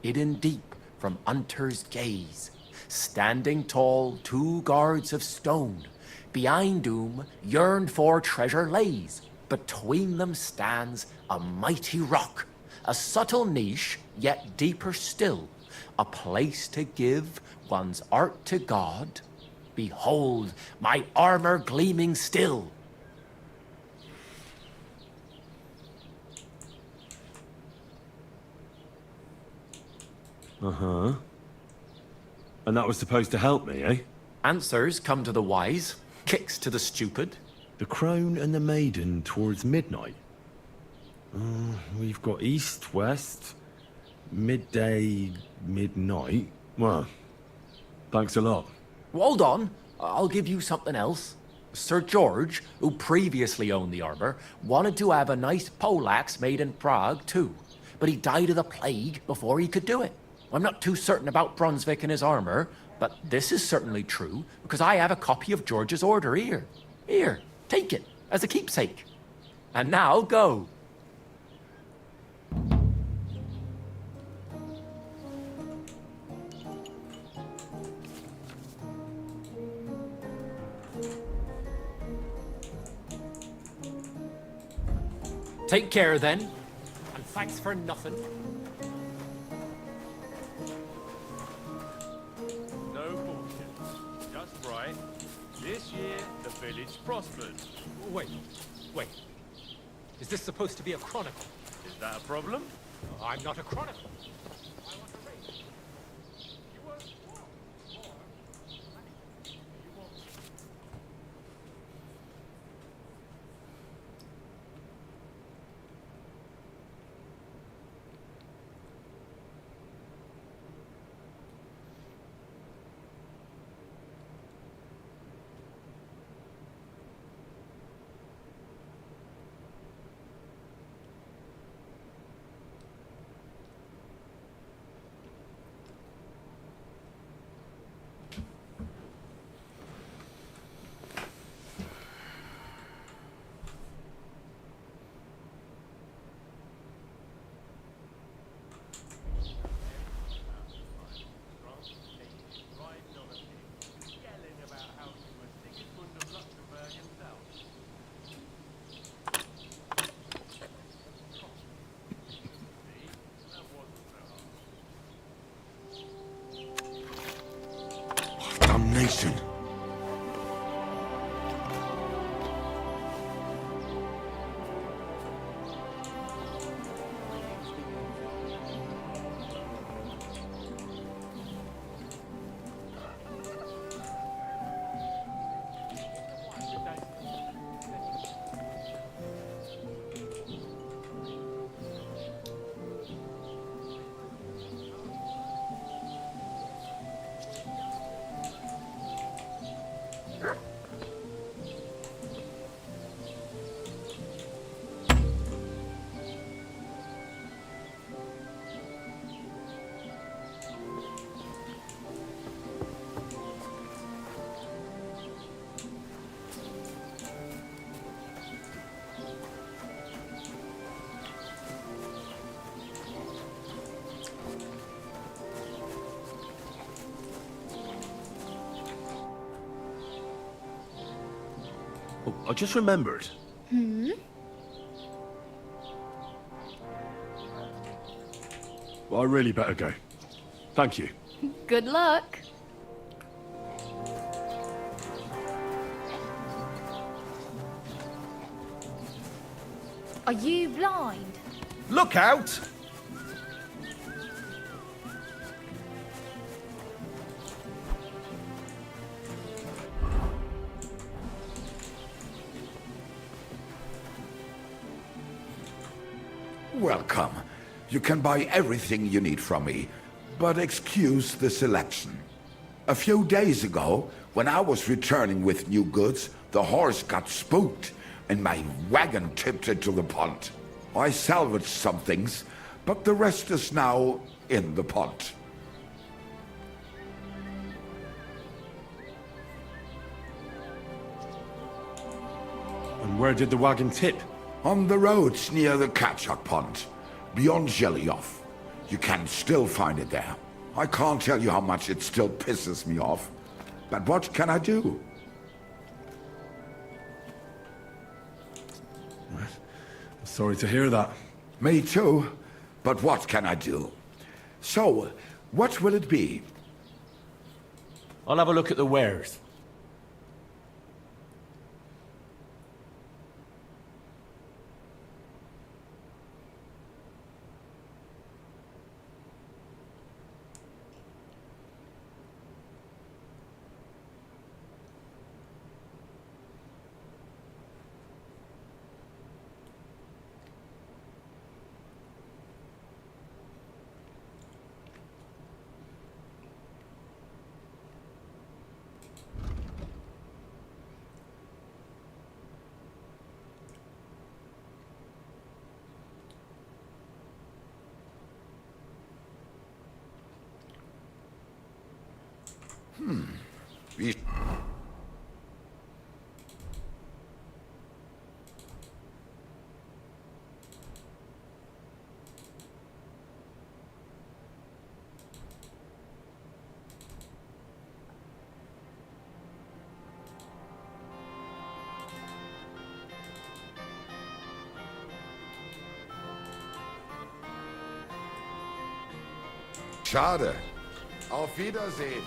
hidden deep from hunter's gaze. Standing tall, 2 guards of stone, behind whom yearned for treasure lays. Between them stands a mighty rock, a subtle niche, yet deeper still, a place to give one's art to God. Behold, my armor gleaming still. Uh-huh. And that was supposed to help me, eh? Answers come to the wise, kicks to the stupid. The crone and the maiden towards midnight. We've got east, west, midday, midnight. Well, thanks a lot. Hold on, I'll give you something else. Sir George, who previously owned the armor, wanted to have a nice poleaxe made in Prague too, but he died of the plague before he could do it. I'm not too certain about Brunswick and his armor, but this is certainly true, because I have a copy of George's order here. Here, take it, as a keepsake. And now, go. Take care, then. And thanks for nothing. No bullshit. Just right. This year, the village prospered. Wait. Is this supposed to be a chronicle? Is that a problem? I'm not a chronicle. Damnation. Oh, I just remembered. Well, I really better go. Thank you. Good luck. Are you blind? Look out! Welcome. You can buy everything you need from me, but excuse the selection. A few days ago, when I was returning with new goods, the horse got spooked and my wagon tipped into the pond. I salvaged some things, but the rest is now in the pond. And where did the wagon tip? On the roads near the Katchak Pond, beyond Jelioff. You can still find it there. I can't tell you how much it still pisses me off. But what can I do? Sorry to hear that. Me too. But what can I do? So, what will it be? I'll have a look at the wares. We... Schade. Auf Wiedersehen.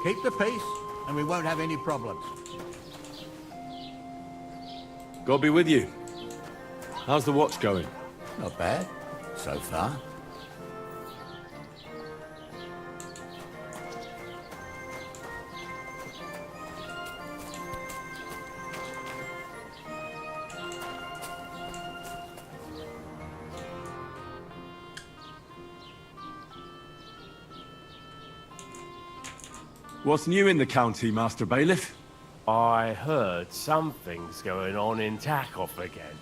Keep the peace, and we won't have any problems. God be with you. How's the watch going? Not bad, so far. What's new in the county, Master Bailiff? I heard something's going on in Takoff again.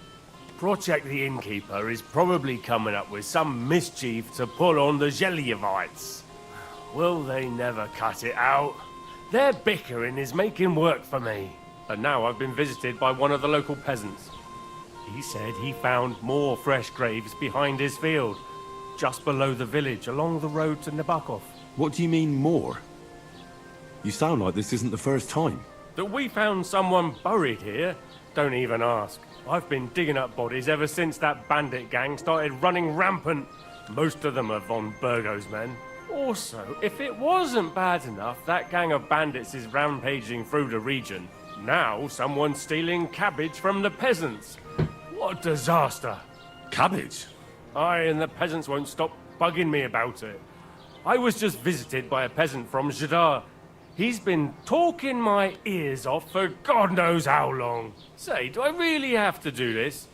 Project the Innkeeper is probably coming up with some mischief to pull on the Zhelyevites. Will they never cut it out? Their bickering is making work for me. And now I've been visited by one of the local peasants. He said he found more fresh graves behind his field, just below the village, along the road to Nabokov. What do you mean, more? You sound like this isn't the first time. That we found someone buried here? Don't even ask. I've been digging up bodies ever since that bandit gang started running rampant. Most of them are von Burgo's men. Also, if it wasn't bad enough that gang of bandits is rampaging through the region, now someone's stealing cabbage from the peasants. What a disaster. Cabbage? Aye, and the peasants won't stop bugging me about it. I was just visited by a peasant from Jadar. He's been talking my ears off for God knows how long. Say, do I really have to do this?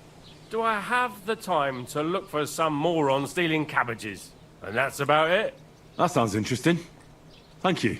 Do I have the time to look for some moron stealing cabbages? And that's about it? That sounds interesting. Thank you.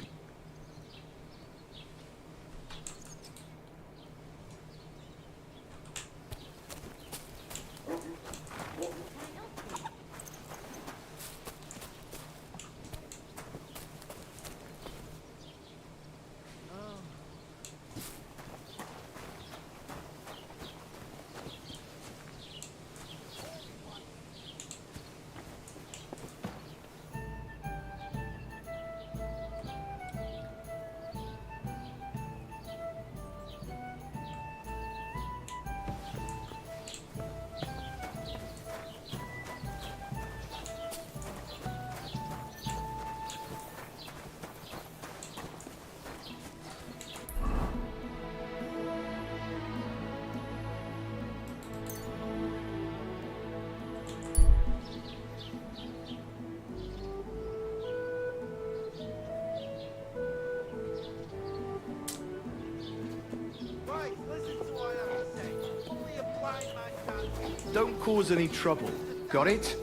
Don't cause any trouble. Got it?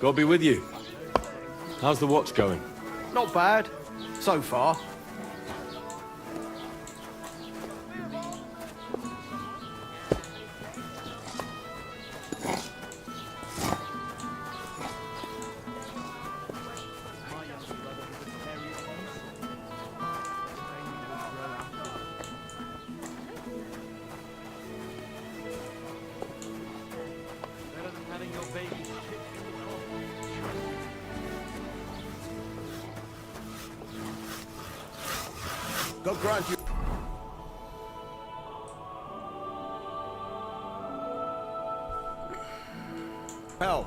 God be with you. How's the watch going? Not bad. So far. Go grant you. Help.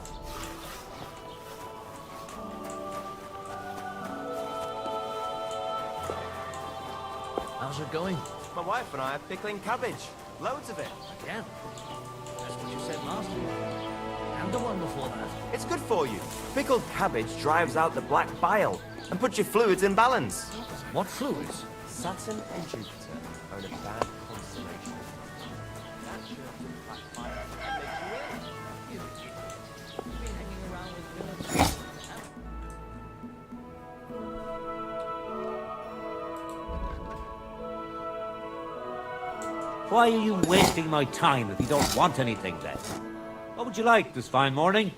How's it going? My wife and I are pickling cabbage. Loads of it. Again. before that. It's good for you. Pickled cabbage drives out the black bile and puts your fluids in balance. What fluids? Saturn and Jupiter are in a bad constellation. Why are you wasting my time if you don't want anything then? What would you like this fine morning?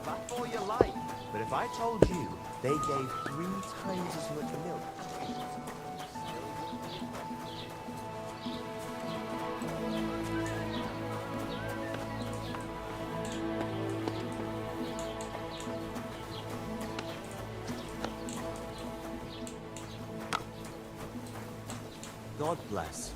Back for your life. But if I told you they gave 3 times as much milk. God bless.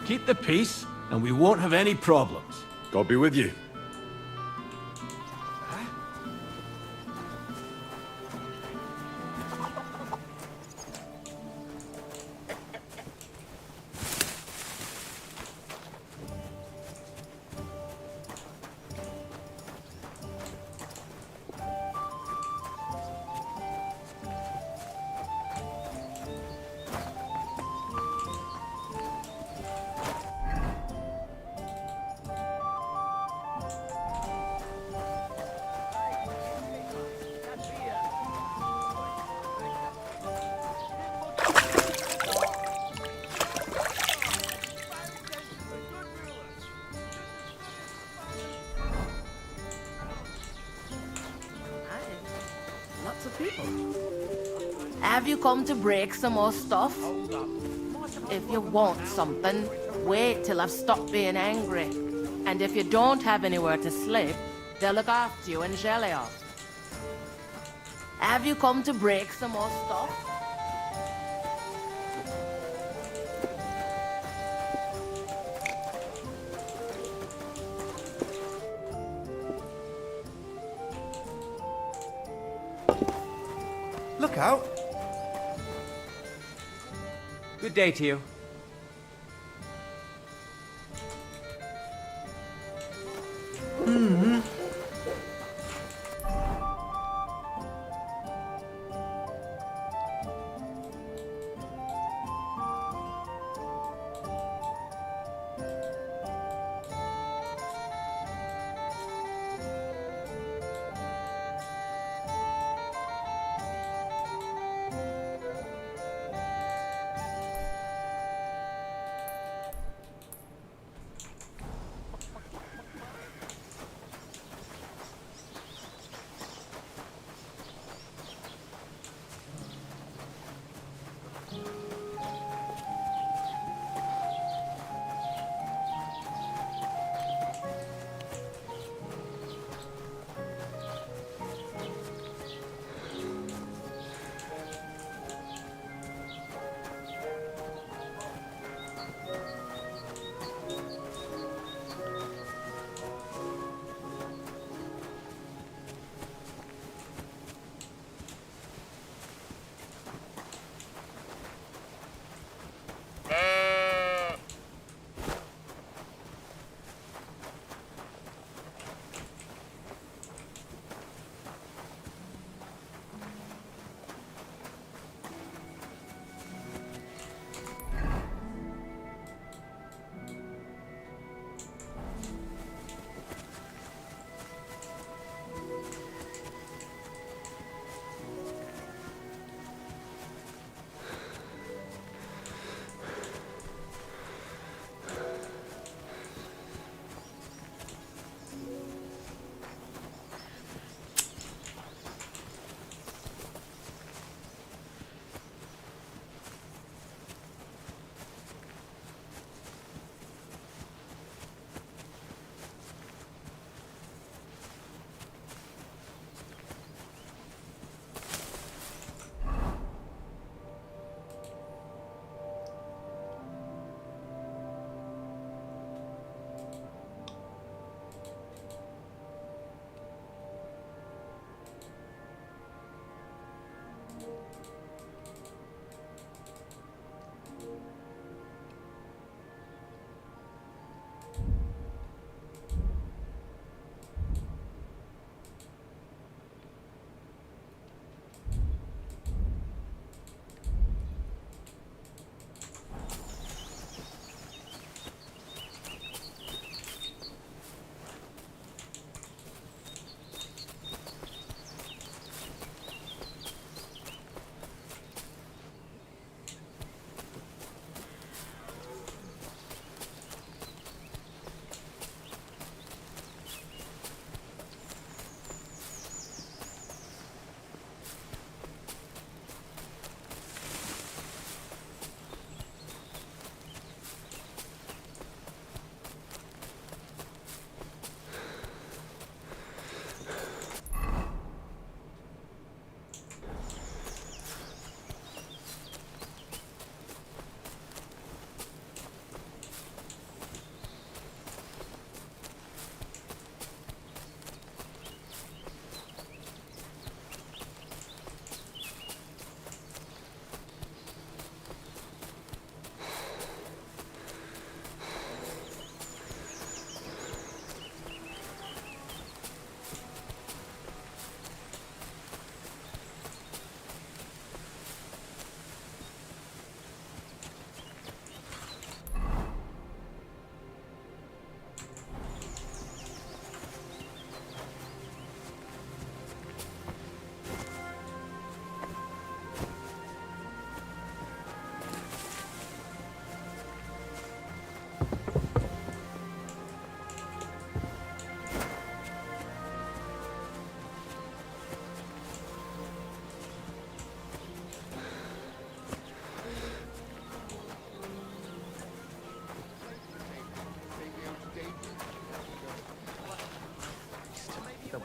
Keep the peace, and we won't have any problems. God be with you. Lots of people. Have you come to break some more stuff? If you want something, wait till I've stopped being angry. And if you don't have anywhere to sleep, they'll look after you and jelly off. Have you come to break some more stuff? Look out! Good day to you. Mm-hmm.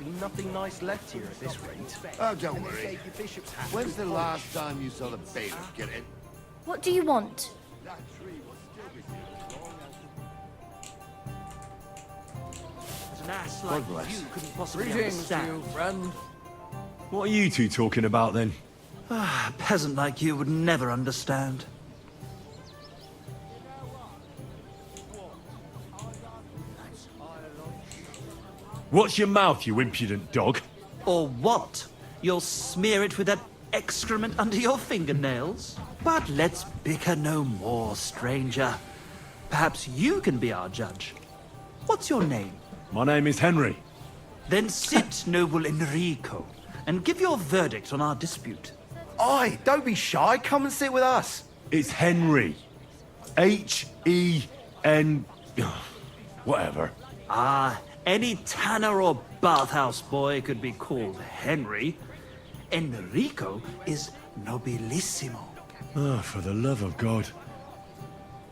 be nothing nice left here at this rate. Oh, don't worry. When's the last time you saw the bailiff get in? What do you want? An ass like God bless. you couldn't possibly Greetings, understand. you friend. What are you two talking about then? A peasant like you would never understand. Watch your mouth, you impudent dog. Or what? You'll smear it with that excrement under your fingernails? But let's bicker no more, stranger. Perhaps you can be our judge. What's your name? My name is Henry. Then sit, noble Enrico, and give your verdict on our dispute. Oi, don't be shy. Come and sit with us. It's Henry. H-E-N... whatever. Ah, any tanner or bathhouse boy could be called Henry. Enrico is nobilissimo. Oh, for the love of God.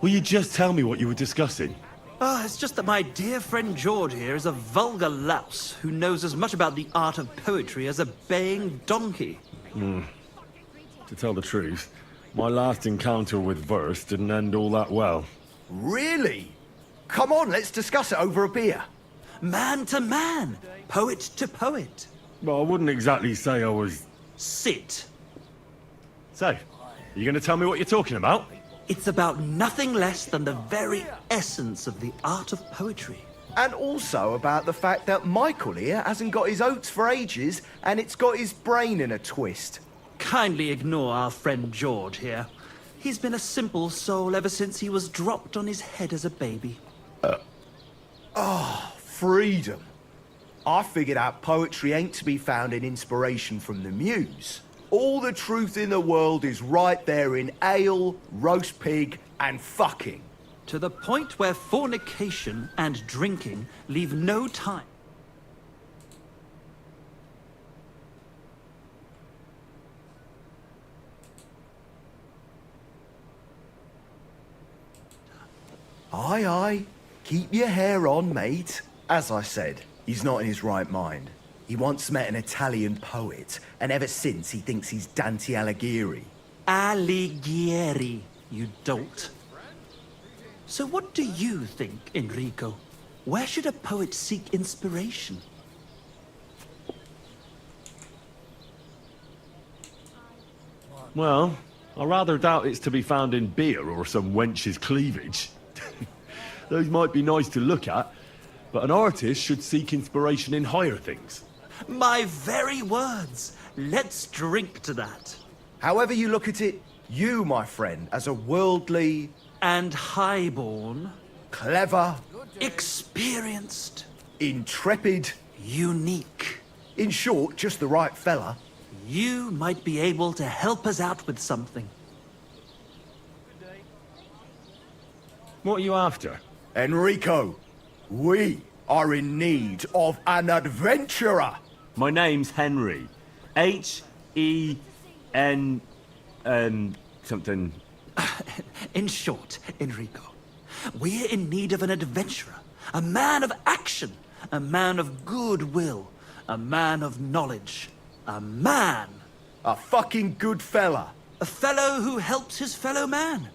Will you just tell me what you were discussing? Ah, it's just that my dear friend George here is a vulgar louse who knows as much about the art of poetry as a baying donkey. To tell the truth, my last encounter with verse didn't end all that well. Really? Come on, let's discuss it over a beer. Man to man, poet to poet. Well, I wouldn't exactly say I was... Sit. So, are you going to tell me what you're talking about? It's about nothing less than the very essence of the art of poetry. And also about the fact that Michael here hasn't got his oats for ages and it's got his brain in a twist. Kindly ignore our friend George here. He's been a simple soul ever since he was dropped on his head as a baby. Freedom. I figured out poetry ain't to be found in inspiration from the muse. All the truth in the world is right there in ale, roast pig, and fucking. To the point where fornication and drinking leave no time. Aye, aye. Keep your hair on, mate. As I said, he's not in his right mind. He once met an Italian poet, and ever since he thinks he's Dante Alighieri. Alighieri, you dolt. So what do you think, Enrico? Where should a poet seek inspiration? Well, I rather doubt it's to be found in beer or some wench's cleavage. Those might be nice to look at, but an artist should seek inspiration in higher things. My very words. Let's drink to that. However you look at it, you, my friend, as a worldly... And highborn. Clever. Experienced. Intrepid. Unique. In short, just the right fella. You might be able to help us out with something. What are you after? Enrico, we are in need of an adventurer. My name's Henry. H-E-N... something... In short, Enrico, we're in need of an adventurer, a man of action, a man of goodwill, a man of knowledge, a man. A fucking good fella. A fellow who helps his fellow man.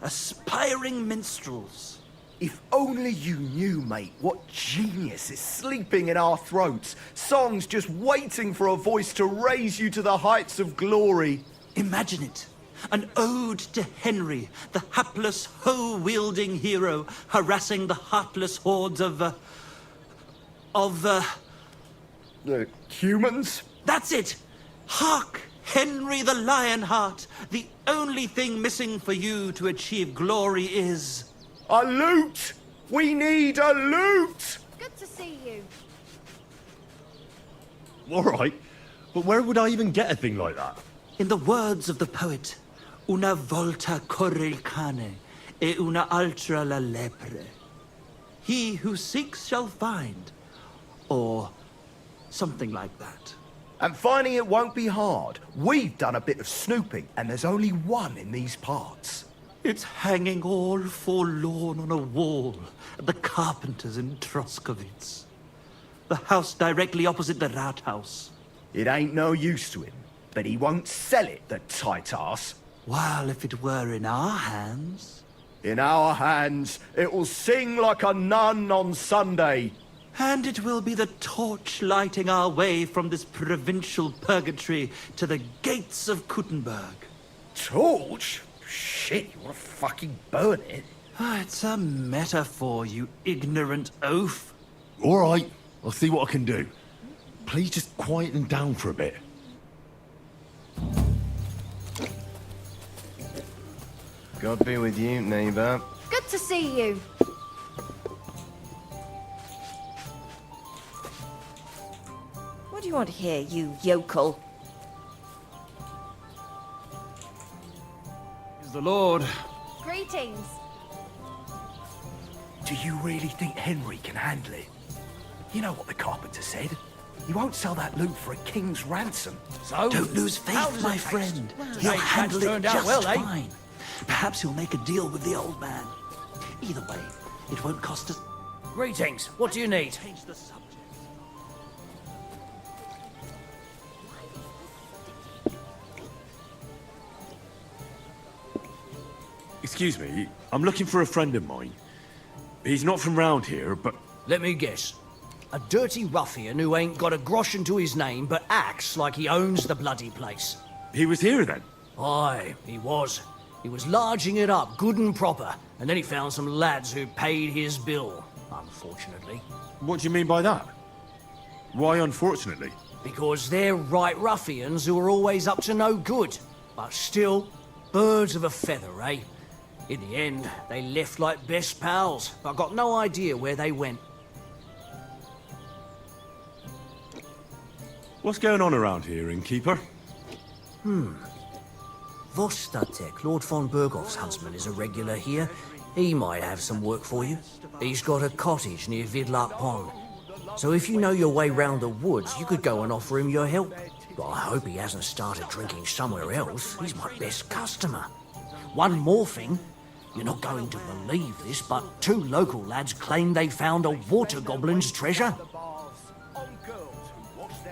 Aspiring minstrels. If only you knew, mate, what genius is sleeping in our throats. Songs just waiting for a voice to raise you to the heights of glory. Imagine it. An ode to Henry, the hapless, hoe-wielding hero, harassing the heartless hordes of humans? That's it! Hark! Henry the Lionheart! The only thing missing for you to achieve glory is... A lute! We need a lute! Good to see you. All right, but where would I even get a thing like that? In the words of the poet, una volta corre il cane, e una altra la lepre. He who seeks shall find, or something like that. And finding it won't be hard. We've done a bit of snooping, and there's only one in these parts. It's hanging all forlorn on a wall at the carpenters in Troskowitz. The house directly opposite the Rathaus. It ain't no use to him, but he won't sell it, the tight ass. Well, if it were in our hands... In our hands, it will sing like a nun on Sunday. And it will be the torch lighting our way from this provincial purgatory to the gates of Kuttenberg. Torch? Shit, you want to fucking burn it? It's a metaphor, you ignorant oaf. All right, I'll see what I can do. Please just quieten down for a bit. God be with you, neighbor. Good to see you. What do you want here, you yokel? Is the Lord. Greetings. Do you really think Henry can handle it? You know what the carpenter said? You won't sell that loot for a king's ransom. So? Don't lose faith, my friend. He'll Hey, handle that's it turned out just well, eh? fine. Perhaps he'll make a deal with the old man. Either way, it won't cost us... Greetings. What do you need? Change the subject. Excuse me, I'm looking for a friend of mine. He's not from round here, but... Let me guess. A dirty ruffian who ain't got a groschen to his name but acts like he owns the bloody place. He was here then? Aye, he was. He was larging it up good and proper, and then he found some lads who paid his bill, unfortunately. What do you mean by that? Why unfortunately? Because they're right ruffians who are always up to no good. But still, birds of a feather, eh? In the end, they left like best pals, but I got no idea where they went. What's going on around here, innkeeper? Vostatek, Lord von Berghoff's huntsman, is a regular here. He might have some work for you. He's got a cottage near Vidlark Pond. So if you know your way round the woods, you could go and offer him your help. But I hope he hasn't started drinking somewhere else. He's my best customer. One more thing. You're not going to believe this, but 2 local lads claim they found a water goblin's treasure.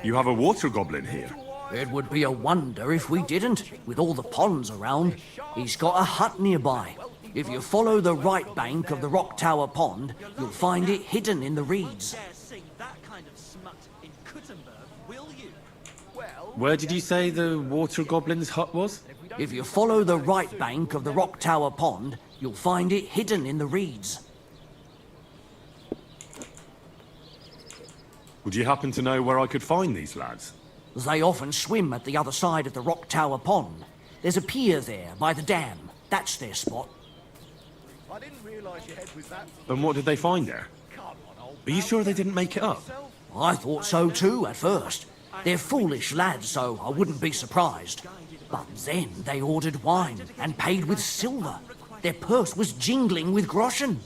You have a water goblin here? It would be a wonder if we didn't, with all the ponds around. He's got a hut nearby. If you follow the right bank of the Rock Tower Pond, you'll find it hidden in the reeds. Where did you say the water goblin's hut was? If you follow the right bank of the Rock Tower Pond, you'll find it hidden in the reeds. Would you happen to know where I could find these lads? They often swim at the other side of the Rock Tower Pond. There's a pier there, by the dam. That's their spot. I didn't realise your head was that... And what did they find there? Are you sure they didn't make it up? I thought so too, at first. They're foolish lads, so I wouldn't be surprised. But then they ordered wine and paid with silver. Their purse was jingling with groschen.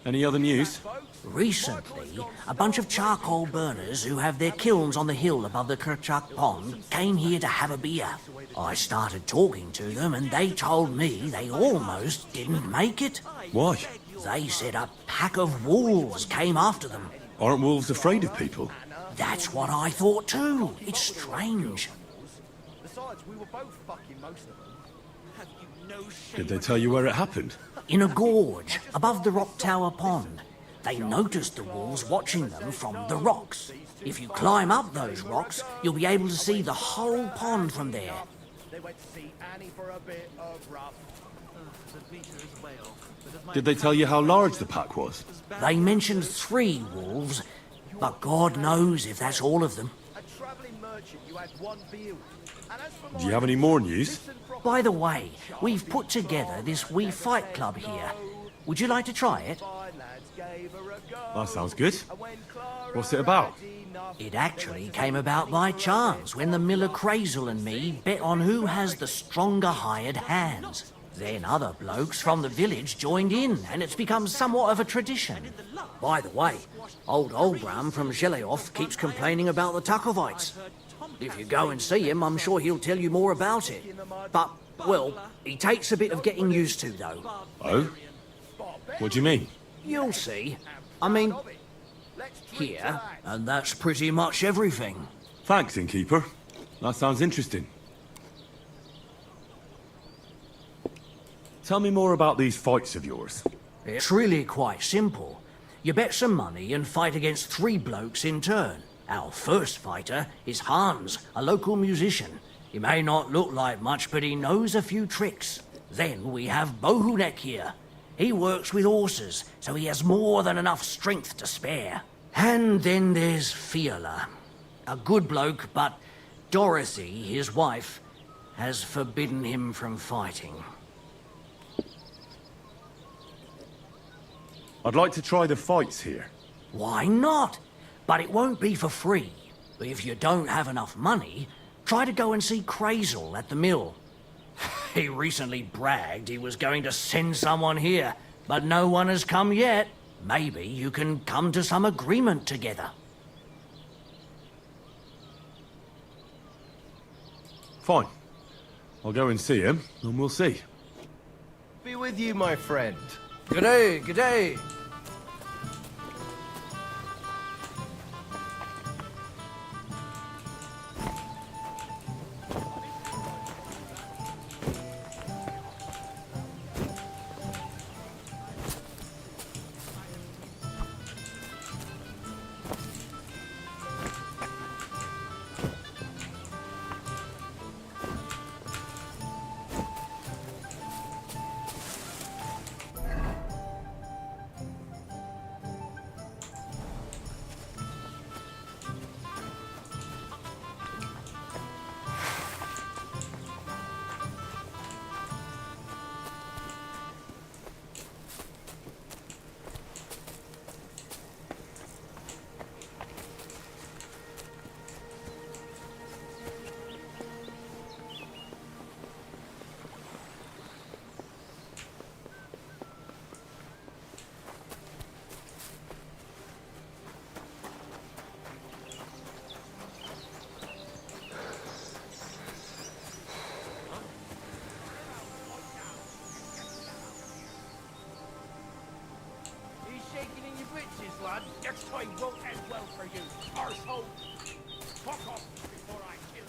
Any other news? Recently, a bunch of charcoal burners who have their kilns on the hill above the Kerchak Pond came here to have a beer. I started talking to them and they told me they almost didn't make it. Why? They said a pack of wolves came after them. Aren't wolves afraid of people? That's what I thought too. It's strange. Besides, we were both fucking most of them. Did they tell you where it happened? In a gorge above the Rock Tower Pond. They noticed the wolves watching them from the rocks. If you climb up those rocks, you'll be able to see the whole pond from there. They went to see Annie for a bit of rough. Did they tell you how large the pack was? They mentioned 3 wolves, but God knows if that's all of them. A travelling merchant you had one beer with. And as for Do you have any more news? By the way, we've put together this wee fight club here. Would you like to try it? That sounds good. What's it about? It actually came about by chance when the miller Crazel and me bet on who has the stronger hired hands. Then other blokes from the village joined in, and it's become somewhat of a tradition. By the way, old Olbram from Zheleov keeps complaining about the Takovites. If you go and see him, I'm sure he'll tell you more about it. But, well, he takes a bit of getting used to, though. Oh? What do you mean? You'll see. I mean, here, and that's pretty much everything. Thanks, innkeeper. That sounds interesting. Tell me more about these fights of yours. It's really quite simple. You bet some money and fight against 3 blokes in turn. Our first fighter is Hans, a local musician. He may not look like much, but he knows a few tricks. Then we have Bohunek here. He works with horses, so he has more than enough strength to spare. And then there's Fiala. A good bloke, but Dorothy, his wife, has forbidden him from fighting. I'd like to try the fights here. Why not? But it won't be for free. If you don't have enough money, try to go and see Crazel at the mill. He recently bragged he was going to send someone here, but no one has come yet. Maybe you can come to some agreement together. Fine. I'll go and see him, and we'll see. Be with you, my friend. G'day, g'day. lad. Next time won't end well for you, arsehole. Fuck off before I kill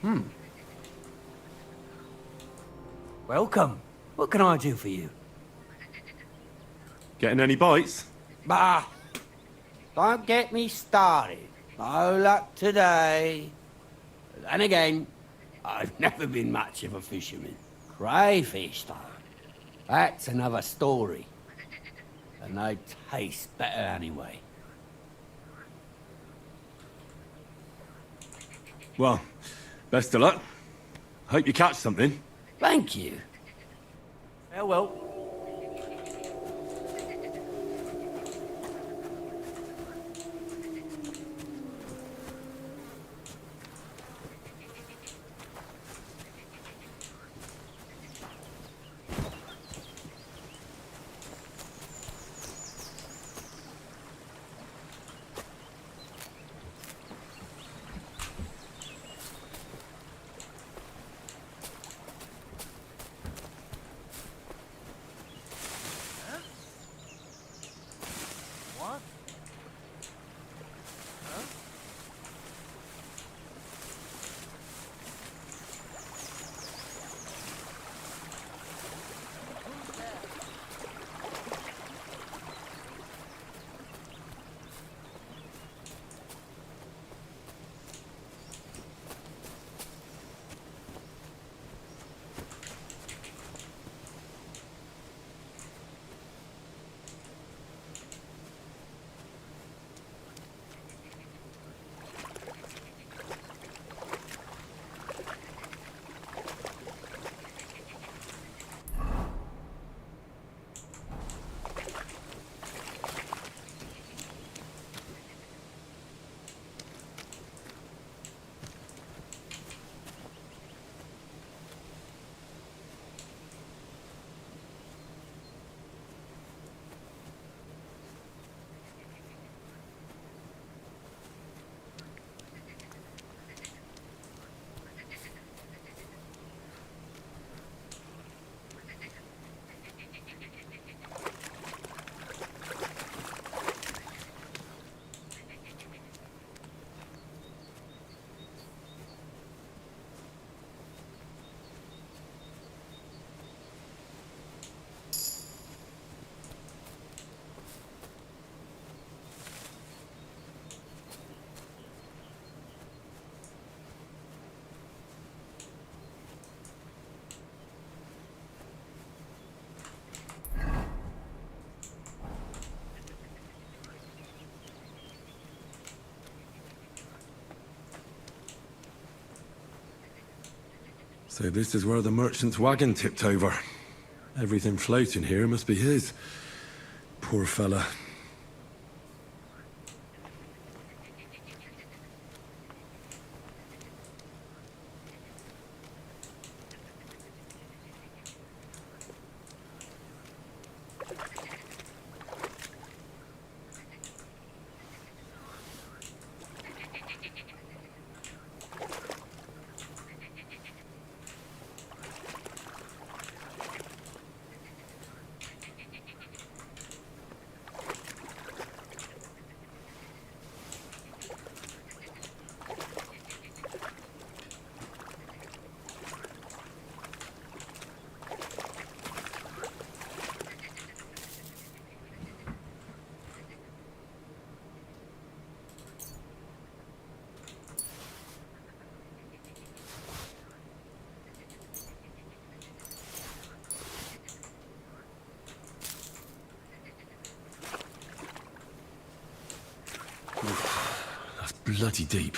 you. Welcome. What can I do for you? Getting any bites? Bah! Don't get me started. No luck today. Then again, I've never been much of a fisherman. Crayfish, though. That's another story. And they taste better anyway. Well, best of luck. Hope you catch something. Thank you. Farewell. So this is where the merchant's wagon tipped over. Everything floating here must be his. Poor fella. That's bloody deep.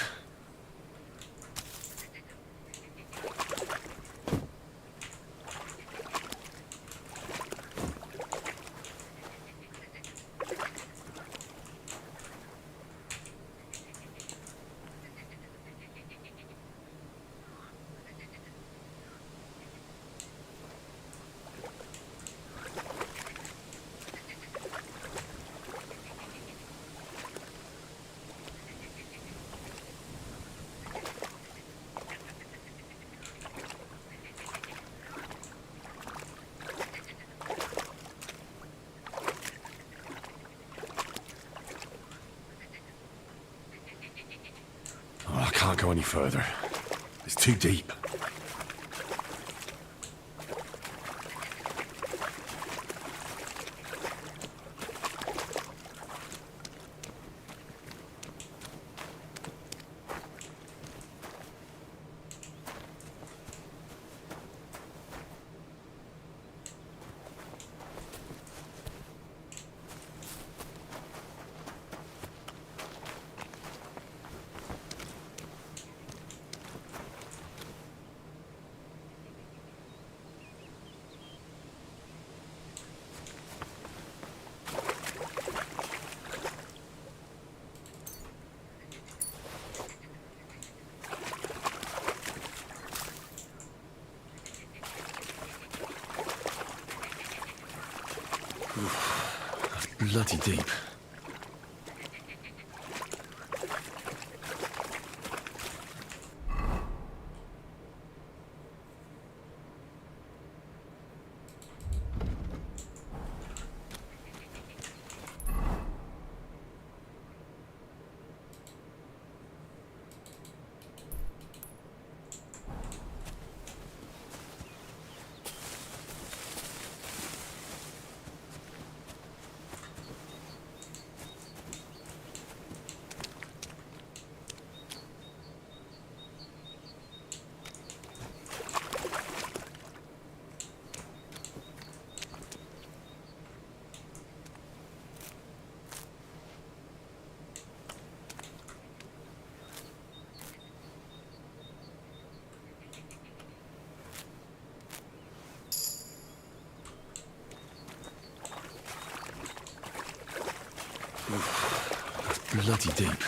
Oh, I can't go any further. It's too deep. That's bloody deep. That's bloody deep.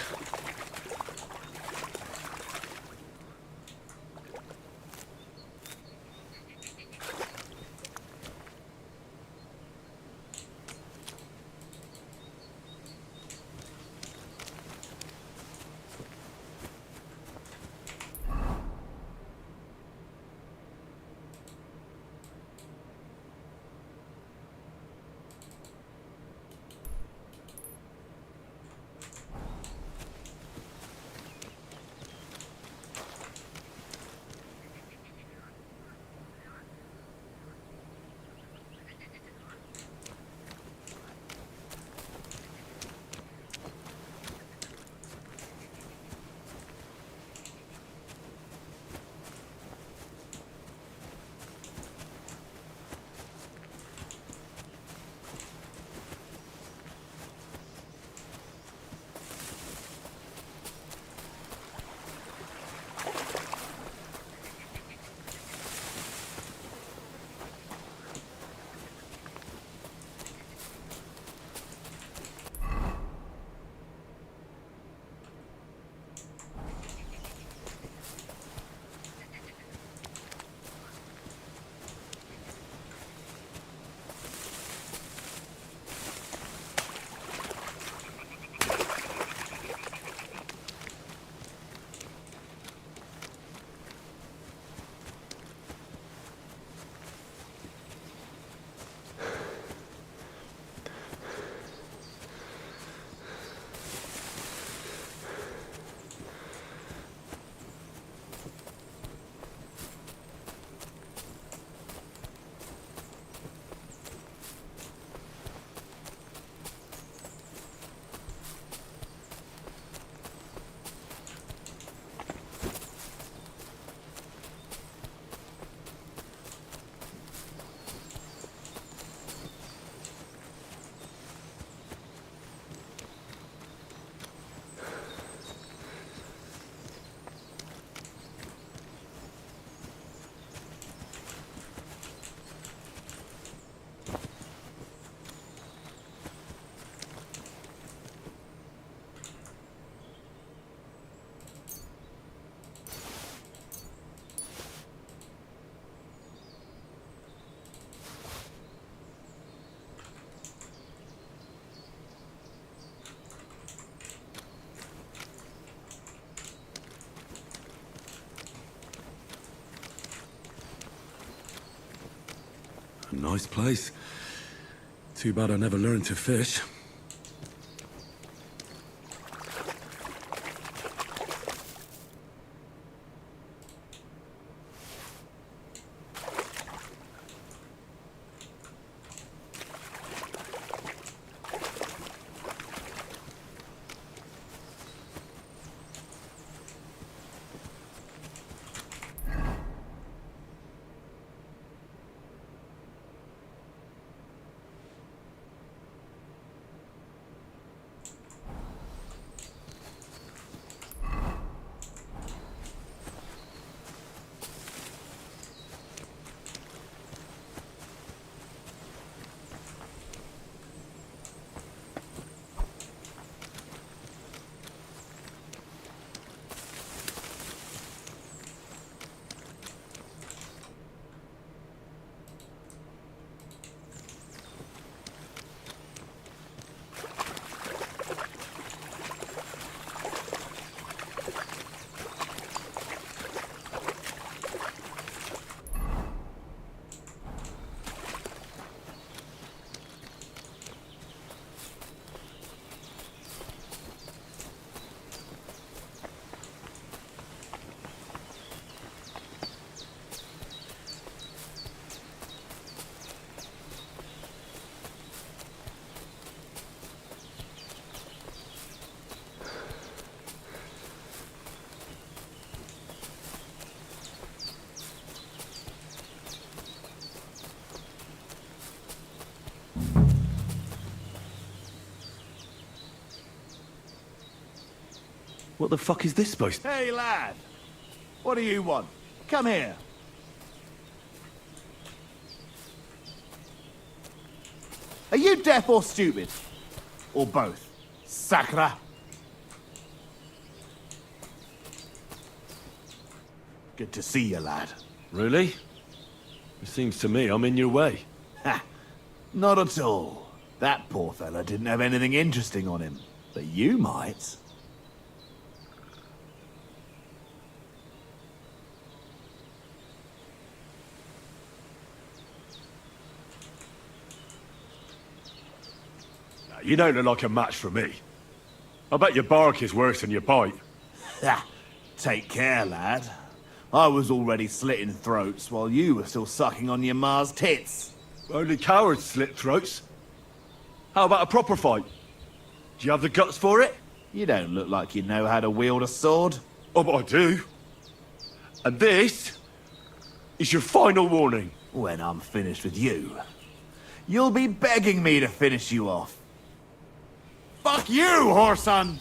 nice place. Too bad I never learned to fish. What the fuck is this supposed to... Hey, lad! What do you want? Come here. Are you deaf or stupid? Or both? Sacra? Good to see you, lad. Really? It seems to me I'm in your way. Ha! Not at all. That poor fella didn't have anything interesting on him. But you might. You don't look like a match for me. I bet your bark is worse than your bite. Ha! Take care, lad. I was already slitting throats while you were still sucking on your ma's tits. Only cowards slit throats. How about a proper fight? Do you have the guts for it? You don't look like you know how to wield a sword. Oh, but I do. And this is your final warning. When I'm finished with you, you'll be begging me to finish you off. Fuck you, whoreson!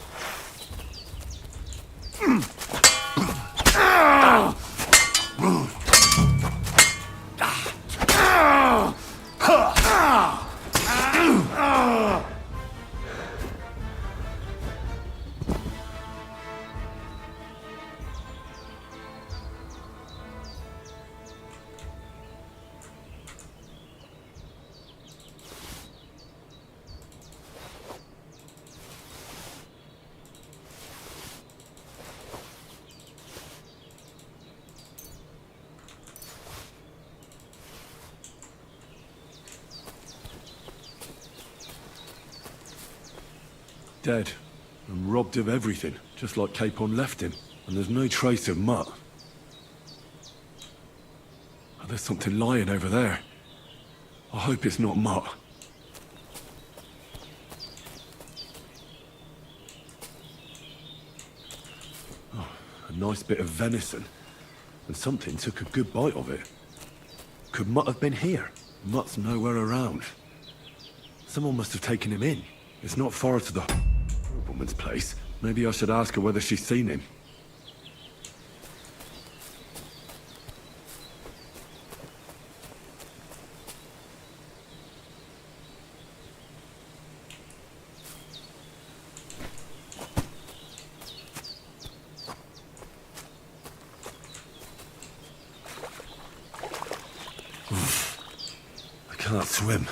Dead. And robbed of everything, just like Capon left him. And there's no trace of Mutt. Oh, there's something lying over there. I hope it's not Mutt. Oh, a nice bit of venison. And something took a good bite of it. Could Mutt have been here? Mutt's nowhere around. Someone must have taken him in. It's not far to the woman's place. Maybe I should ask her whether she's seen him. I can't swim.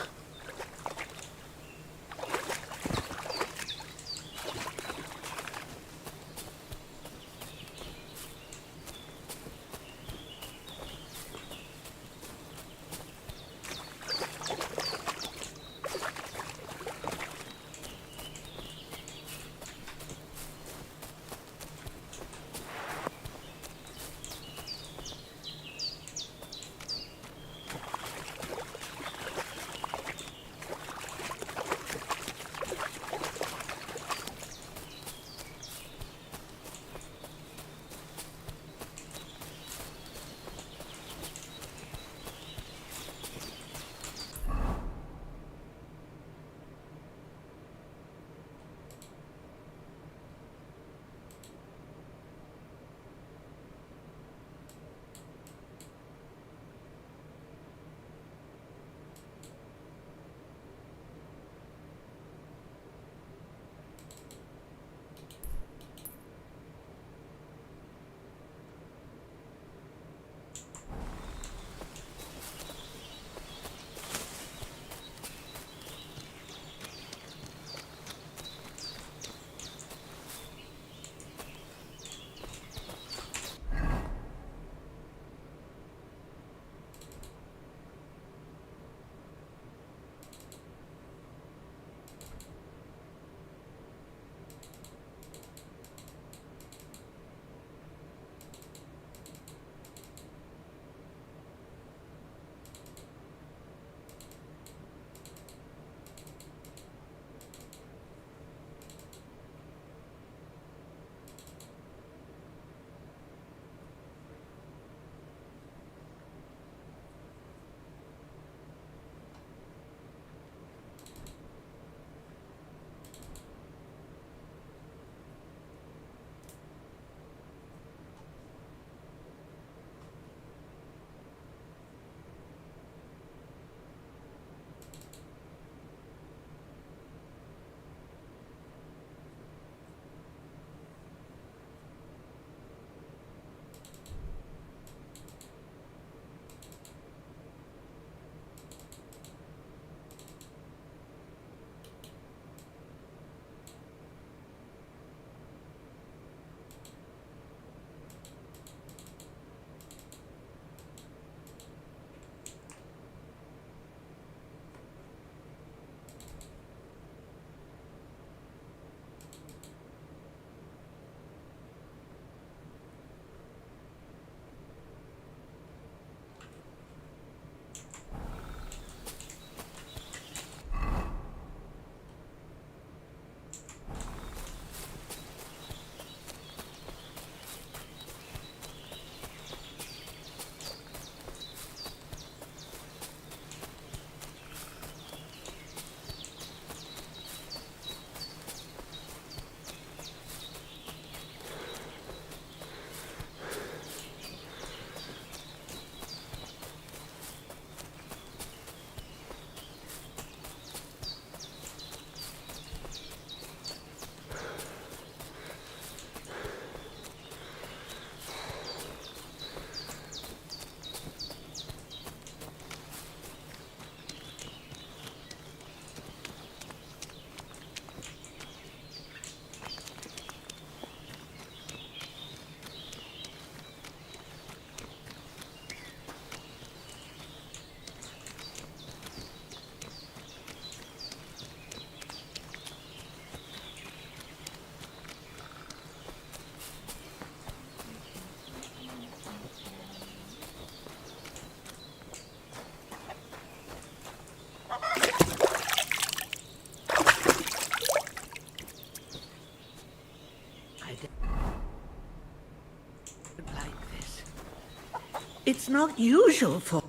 It's not usual for...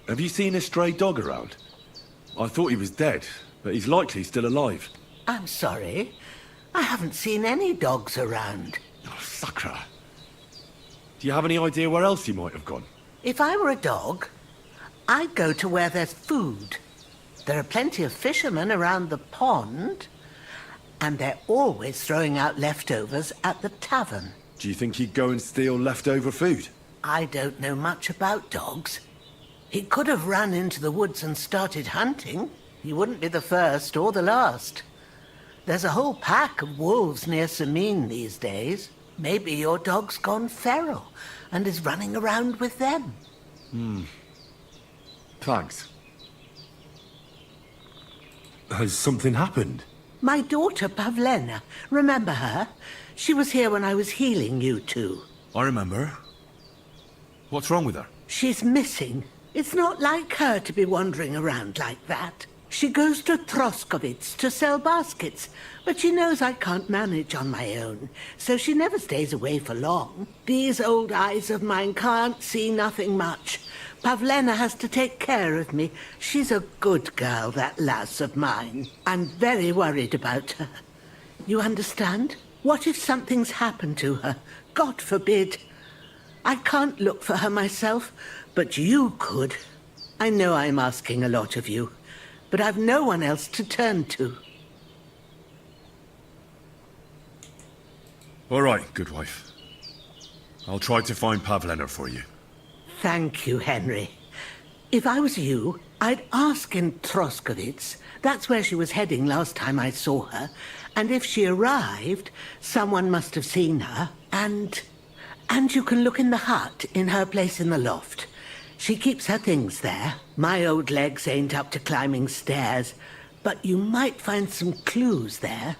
Have you seen a stray dog around? I thought he was dead, but he's likely still alive. I'm sorry. I haven't seen any dogs around. Oh, Sakra. Do you have any idea where else he might have gone? If I were a dog, I'd go to where there's food. There are plenty of fishermen around the pond, and they're always throwing out leftovers at the tavern. Do you think he'd go and steal leftover food? I don't know much about dogs. He could have run into the woods and started hunting. He wouldn't be the first or the last. There's a whole pack of wolves near Samin these days. Maybe your dog's gone feral and is running around with them. Thanks. Has something happened? My daughter Pavlena, remember her? She was here when I was healing you two. I remember. What's wrong with her? She's missing. It's not like her to be wandering around like that. She goes to Troskovitz to sell baskets, but she knows I can't manage on my own, so she never stays away for long. These old eyes of mine can't see nothing much. Pavlena has to take care of me. She's a good girl, that lass of mine. I'm very worried about her. You understand? What if something's happened to her? God forbid. I can't look for her myself, but you could. I know I'm asking a lot of you, but I've no one else to turn to. All right, good wife. I'll try to find Pavlena for you. Thank you, Henry. If I was you, I'd ask in Troskovitz. That's where she was heading last time I saw her. And if she arrived, someone must have seen her. And you can look in the hut in her place in the loft. She keeps her things there. My old legs ain't up to climbing stairs, but you might find some clues there.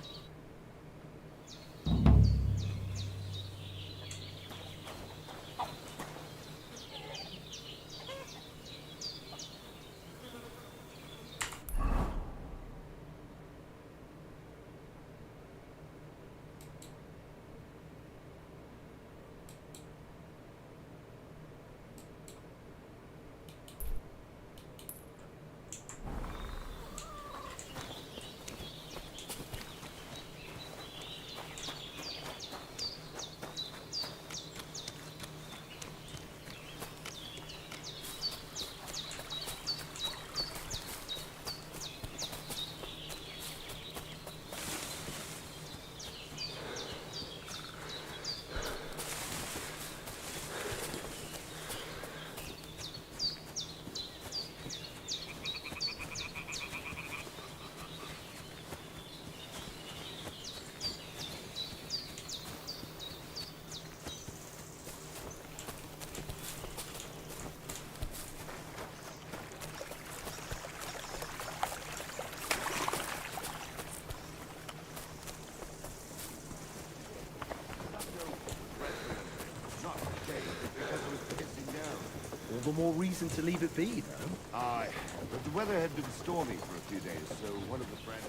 All the more reason to leave it be, though. Aye, but the weather had been stormy for a few days, so one of the friends...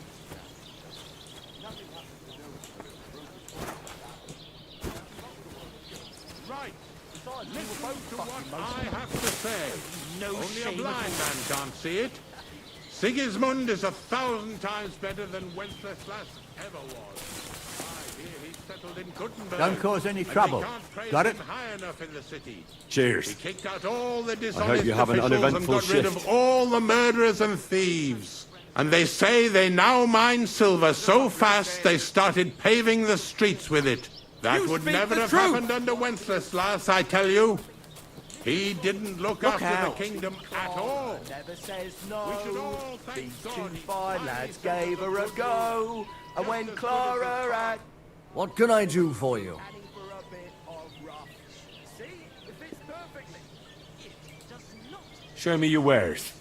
Nothing happened to Right. Listen to what I have to say. Only a blind man can't see it. Sigismund is 1,000 times better than Wenceslas ever was. I hear he's settled in Gutenberg. Don't cause any trouble. And we can't praise Got it? him high enough in the city. Cheers. He kicked out all the I dishonest hope you have an officials and uneventful got rid of shift. all the murderers and thieves. And they say they now mine silver so fast they started paving the streets with it. That You would speak never the have truth. happened under Wenceslas, I tell you. He didn't look after out. the kingdom at all. Never says We should no. all thank These God two he fine lads gave her a go. And when Clara had... What can I do for you? Show me your wares.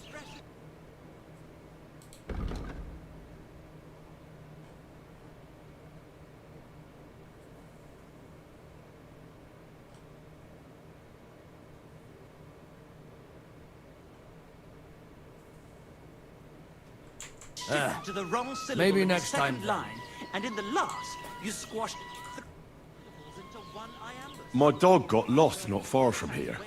Ah, to the wrong syllable maybe in next the second time. line, and in the last, you squashed into one iambic. My dog got lost not far from here.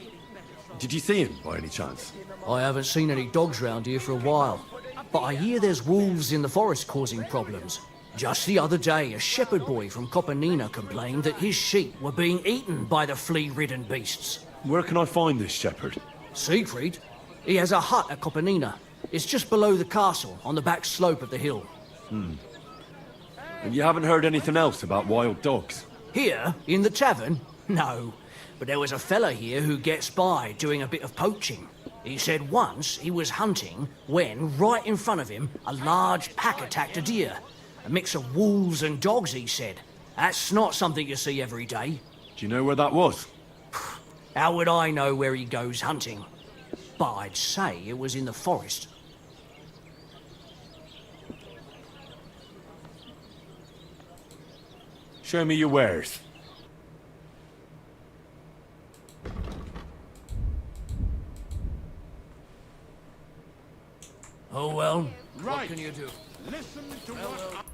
Did you see him by any chance? I haven't seen any dogs round here for a while, but I hear there's wolves in the forest causing problems. Just the other day, a shepherd boy from Kopanina complained that his sheep were being eaten by the flea-ridden beasts. Where can I find this shepherd? Siegfried? He has a hut at Kopanina. It's just below the castle, on the back slope of the hill. And you haven't heard anything else about wild dogs? Here, in the tavern? No. But there was a fella here who gets by doing a bit of poaching. He said once he was hunting when, right in front of him, a large pack attacked a deer. A mix of wolves and dogs, he said. That's not something you see every day. Do you know where that was? How would I know where he goes hunting? But I'd say it was in the forest. Show me your wares. Oh well, Right. what can you do? Listen to what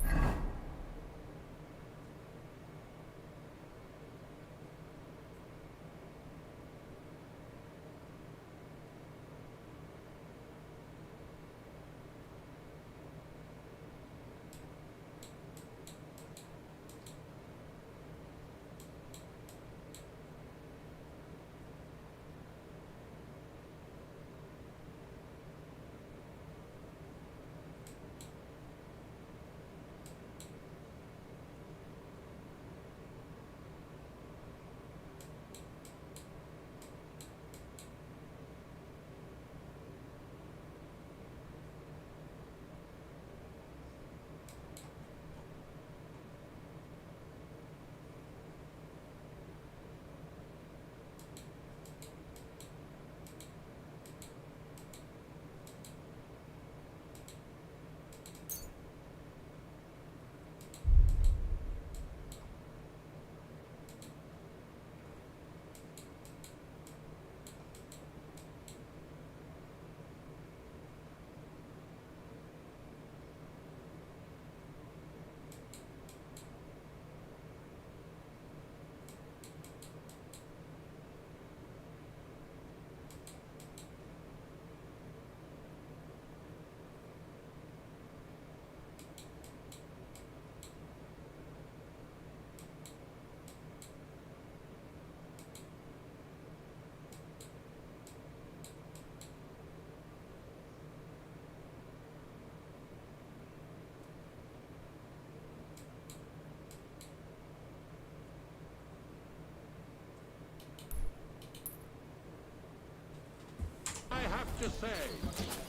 I have to say,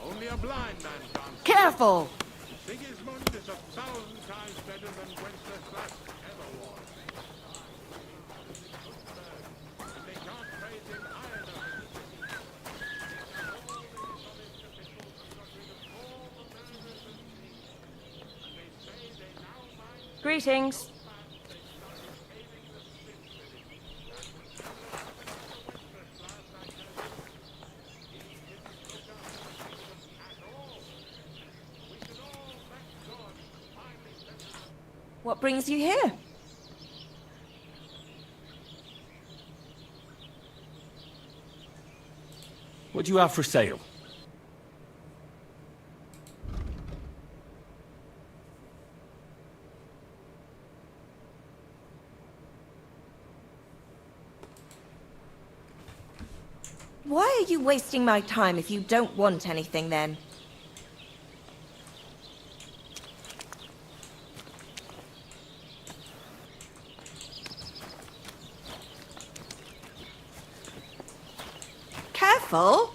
only a blind man can't. Careful! Sigismund is 1,000 times better than Wenceslas ever was. And they can't praise him high enough. Greetings. What brings you here? What do you have for sale? Why are you wasting my time if you don't want anything then? Careful!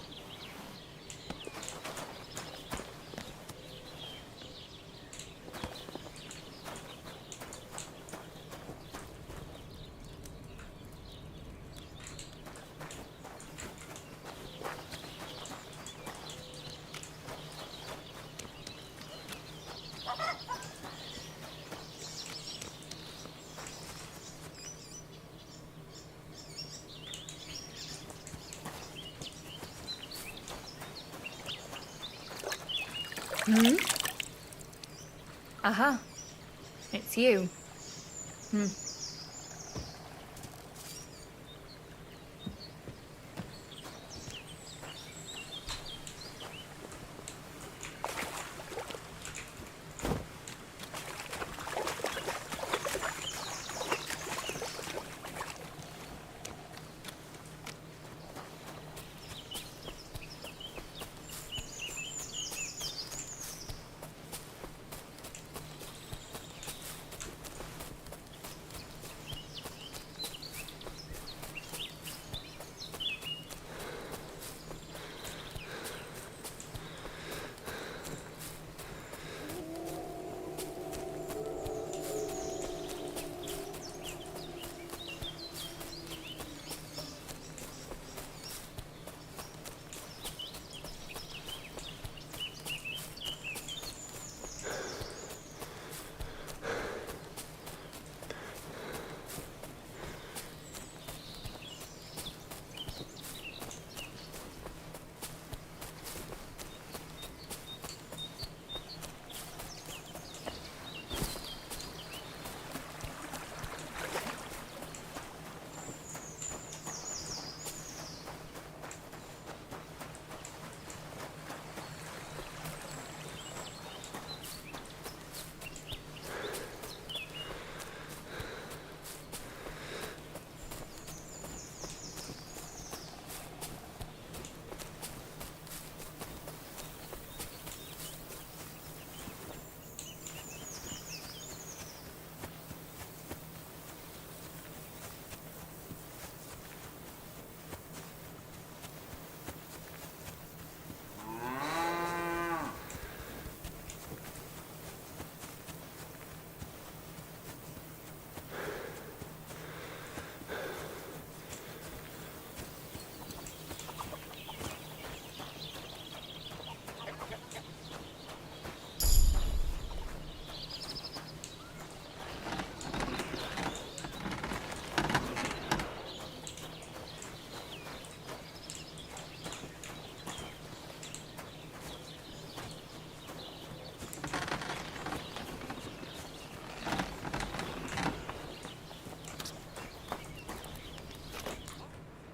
Uh-huh. It's you.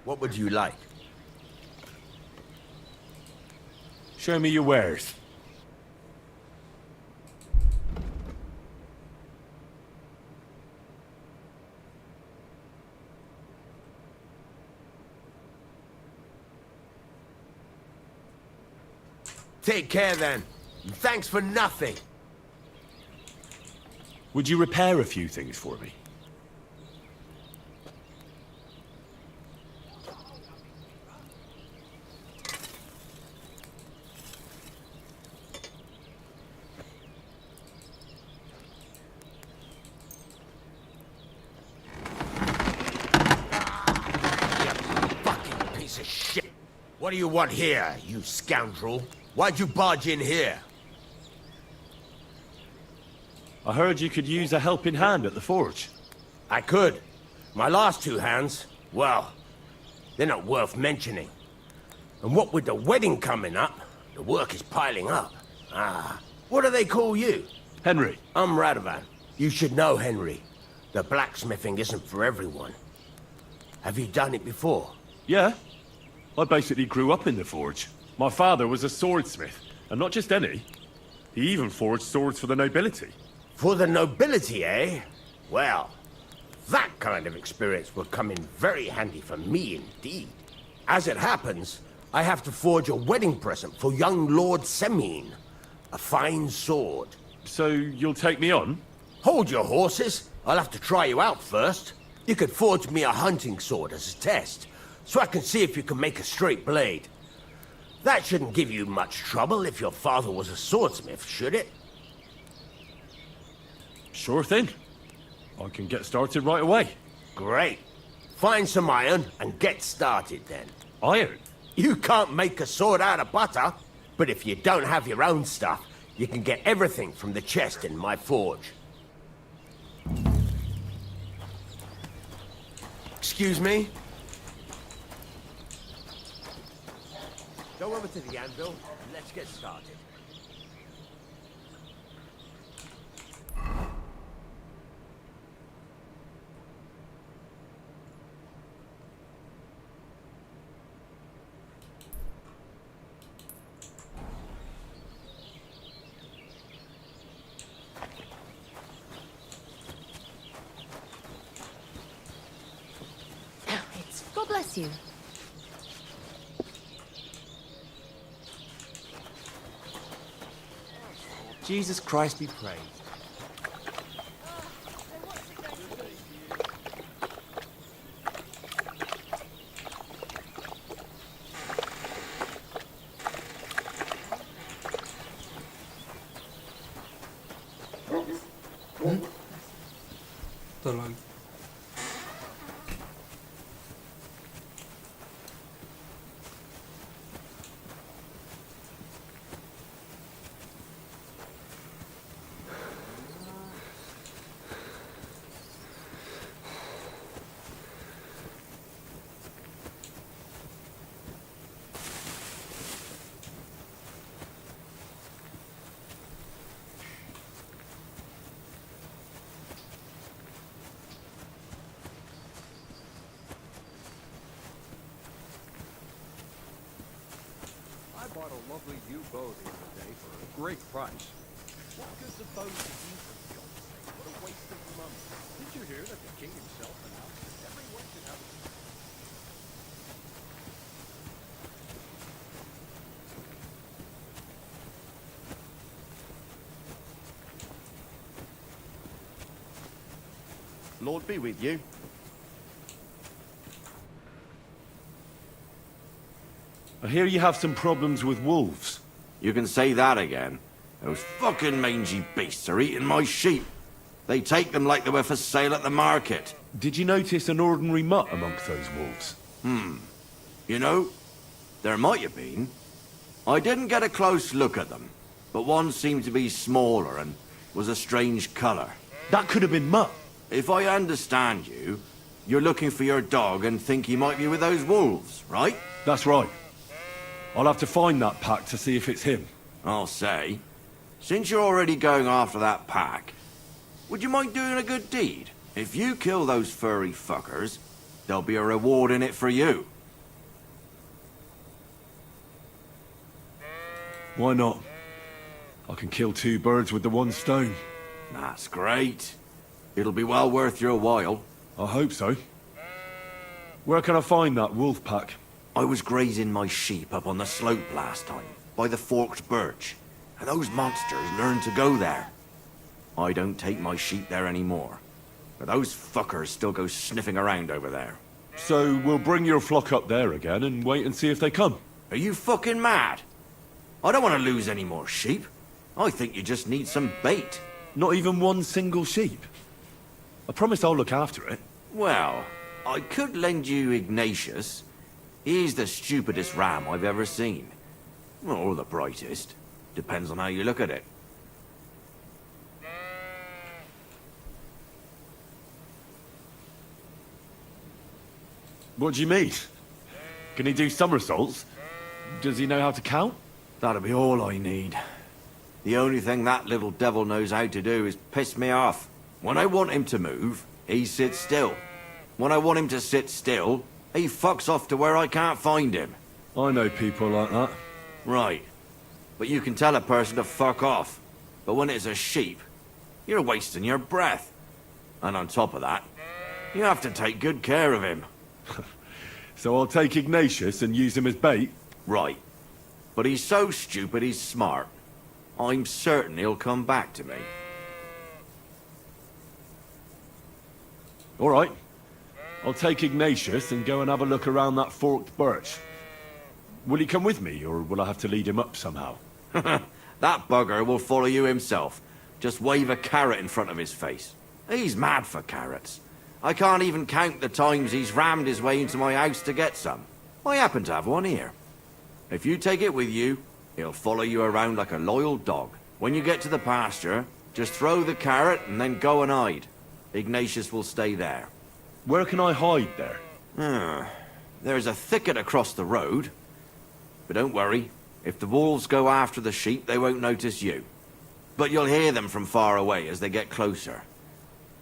What would you like? Show me your wares. Take care then. And thanks for nothing. Would you repair a few things for me? Piece of shit. What do you want here, you scoundrel? Why'd you barge in here? I heard you could use a helping hand at the forge. I could. My last two hands, well, they're not worth mentioning. And what with the wedding coming up, the work is piling up. What do they call you? Henry. I'm Radovan. You should know, Henry. The blacksmithing isn't for everyone. Have you done it before? Yeah. I basically grew up in the forge. My father was a swordsmith, and not just any. He even forged swords for the nobility. For the nobility, eh? Well, that kind of experience will come in very handy for me indeed. As it happens, I have to forge a wedding present for young Lord Semine. A fine sword. So you'll take me on? Hold your horses. I'll have to try you out first. You could forge me a hunting sword as a test, so I can see if you can make a straight blade. That shouldn't give you much trouble if your father was a swordsmith, should it? Sure thing. I can get started right away. Great. Find some iron and get started then. Iron? You can't make a sword out of butter, but if you don't have your own stuff, you can get everything from the chest in my forge. Excuse me? Go over to the anvil and let's get started. Bless you. Jesus Christ be praised. Tolong. I bought a lovely new bow the other day for a great price. What good's a bow to you, for God's sake? What a waste of money. Did you hear that the king himself announced that everyone should have a... Lord be with you. I hear you have some problems with wolves. You can say that again. Those fucking mangy beasts are eating my sheep. They take them like they were for sale at the market. Did you notice an ordinary mutt amongst those wolves? You know, there might have been. I didn't get a close look at them, but one seemed to be smaller and was a strange colour. That could have been Mutt. If I understand you, you're looking for your dog and think he might be with those wolves, right? That's right. I'll have to find that pack to see if it's him. I'll say, since you're already going after that pack, would you mind doing a good deed? If you kill those furry fuckers, there'll be a reward in it for you. Why not? I can kill two birds with the one stone. That's great. It'll be well worth your while. I hope so. Where can I find that wolf pack? I was grazing my sheep up on the slope last time, by the forked birch, and those monsters learned to go there. I don't take my sheep there anymore, but those fuckers still go sniffing around over there. So we'll bring your flock up there again and wait and see if they come. Are you fucking mad? I don't want to lose any more sheep. I think you just need some bait. Not even one single sheep? I promise I'll look after it. Well, I could lend you Ignatius. He's the stupidest ram I've ever seen. Or the brightest. Depends on how you look at it. What do you mean? Can he do somersaults? Does he know how to count? That'll be all I need. The only thing that little devil knows how to do is piss me off. When I want him to move, he sits still. When I want him to sit still, he fucks off to where I can't find him. I know people like that. Right. But you can tell a person to fuck off. But when it's a sheep, you're wasting your breath. And on top of that, you have to take good care of him. So I'll take Ignatius and use him as bait? Right. But he's so stupid he's smart. I'm certain he'll come back to me. All right. I'll take Ignatius and go and have a look around that forked birch. Will he come with me, or will I have to lead him up somehow? That bugger will follow you himself. Just wave a carrot in front of his face. He's mad for carrots. I can't even count the times he's rammed his way into my house to get some. I happen to have one here. If you take it with you, he'll follow you around like a loyal dog. When you get to the pasture, just throw the carrot and then go and hide. Ignatius will stay there. Where can I hide there? There's a thicket across the road. But don't worry, if the wolves go after the sheep, they won't notice you. But you'll hear them from far away as they get closer.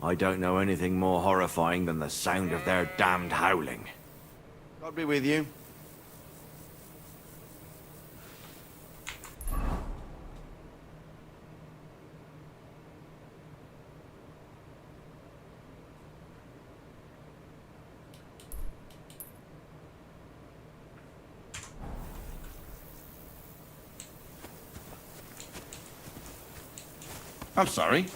I don't know anything more horrifying than the sound of their damned howling. God be with you. I'm sorry.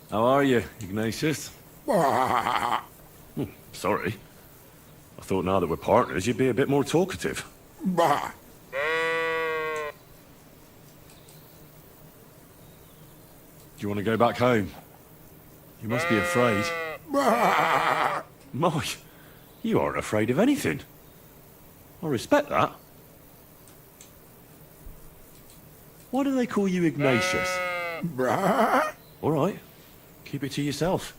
How are you, Ignatius? Sorry. I thought now that we're partners, you'd be a bit more talkative. Do you want to go back home? You must be afraid. Mike, you aren't afraid of anything. I respect that. Why do they call you Ignatius? All right. Keep it to yourself.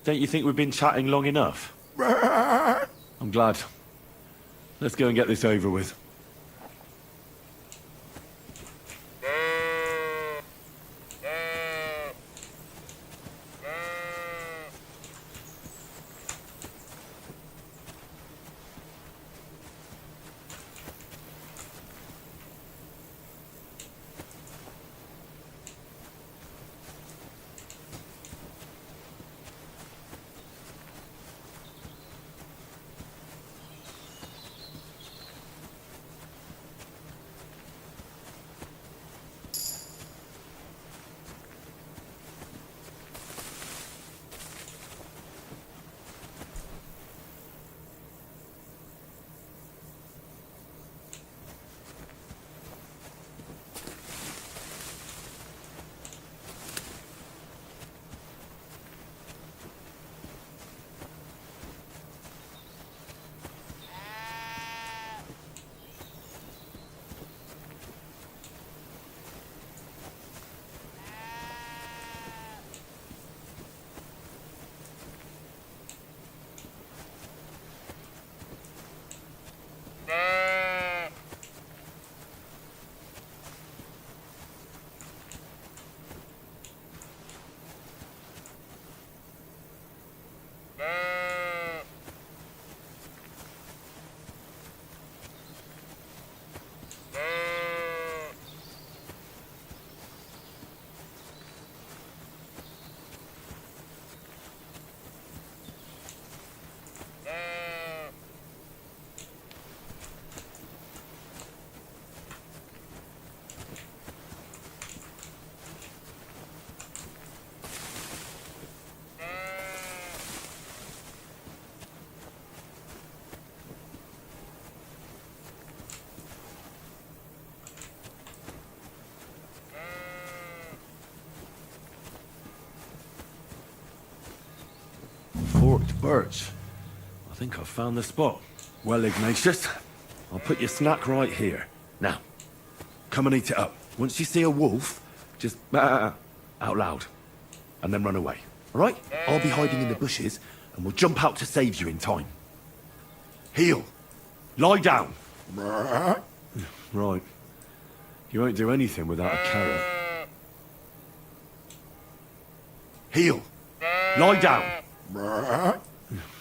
Don't you think we've been chatting long enough? I'm glad. Let's go and get this over with. Forked birch. I think I've found the spot. Well, Ignatius, I'll put your snack right here. Now, come and eat it up. Once you see a wolf, just out loud, and then run away. All right? I'll be hiding in the bushes, and we'll jump out to save you in time. Heel. Lie down. Right. You won't do anything without a carrot. Heel. Lie down.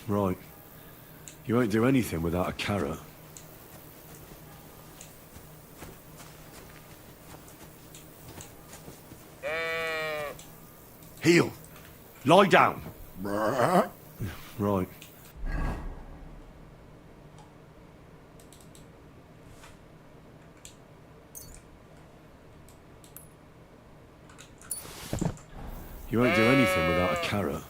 Right. You won't do anything without a carrot. Heel. Lie down. Right. You won't do anything without a carrot.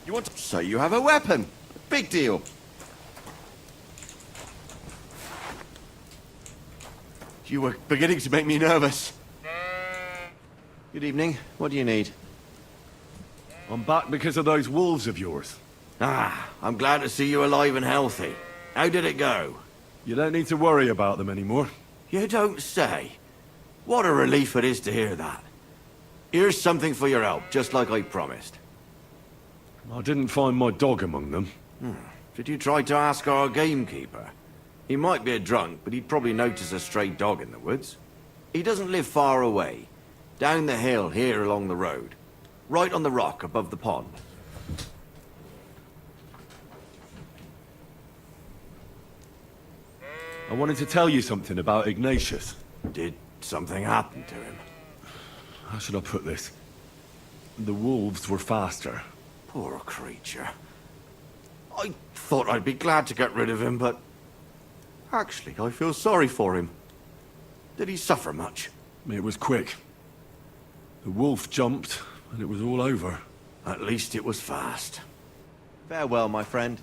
You want to... So you have a weapon. Big deal. You were beginning to make me nervous. Good evening. What do you need? I'm back because of those wolves of yours. Ah, I'm glad to see you alive and healthy. How did it go? You don't need to worry about them anymore. You don't say. What a relief it is to hear that. Here's something for your help, just like I promised. I didn't find my dog among them. Did you try to ask our gamekeeper? He might be a drunk, but he'd probably notice a stray dog in the woods. He doesn't live far away. Down the hill here along the road. Right on the rock above the pond. I wanted to tell you something about Ignatius. Did something happen to him? How should I put this? The wolves were faster. Poor creature. I thought I'd be glad to get rid of him, but... Actually, I feel sorry for him. Did he suffer much? It was quick. The wolf jumped, and it was all over. At least it was fast. Farewell, my friend.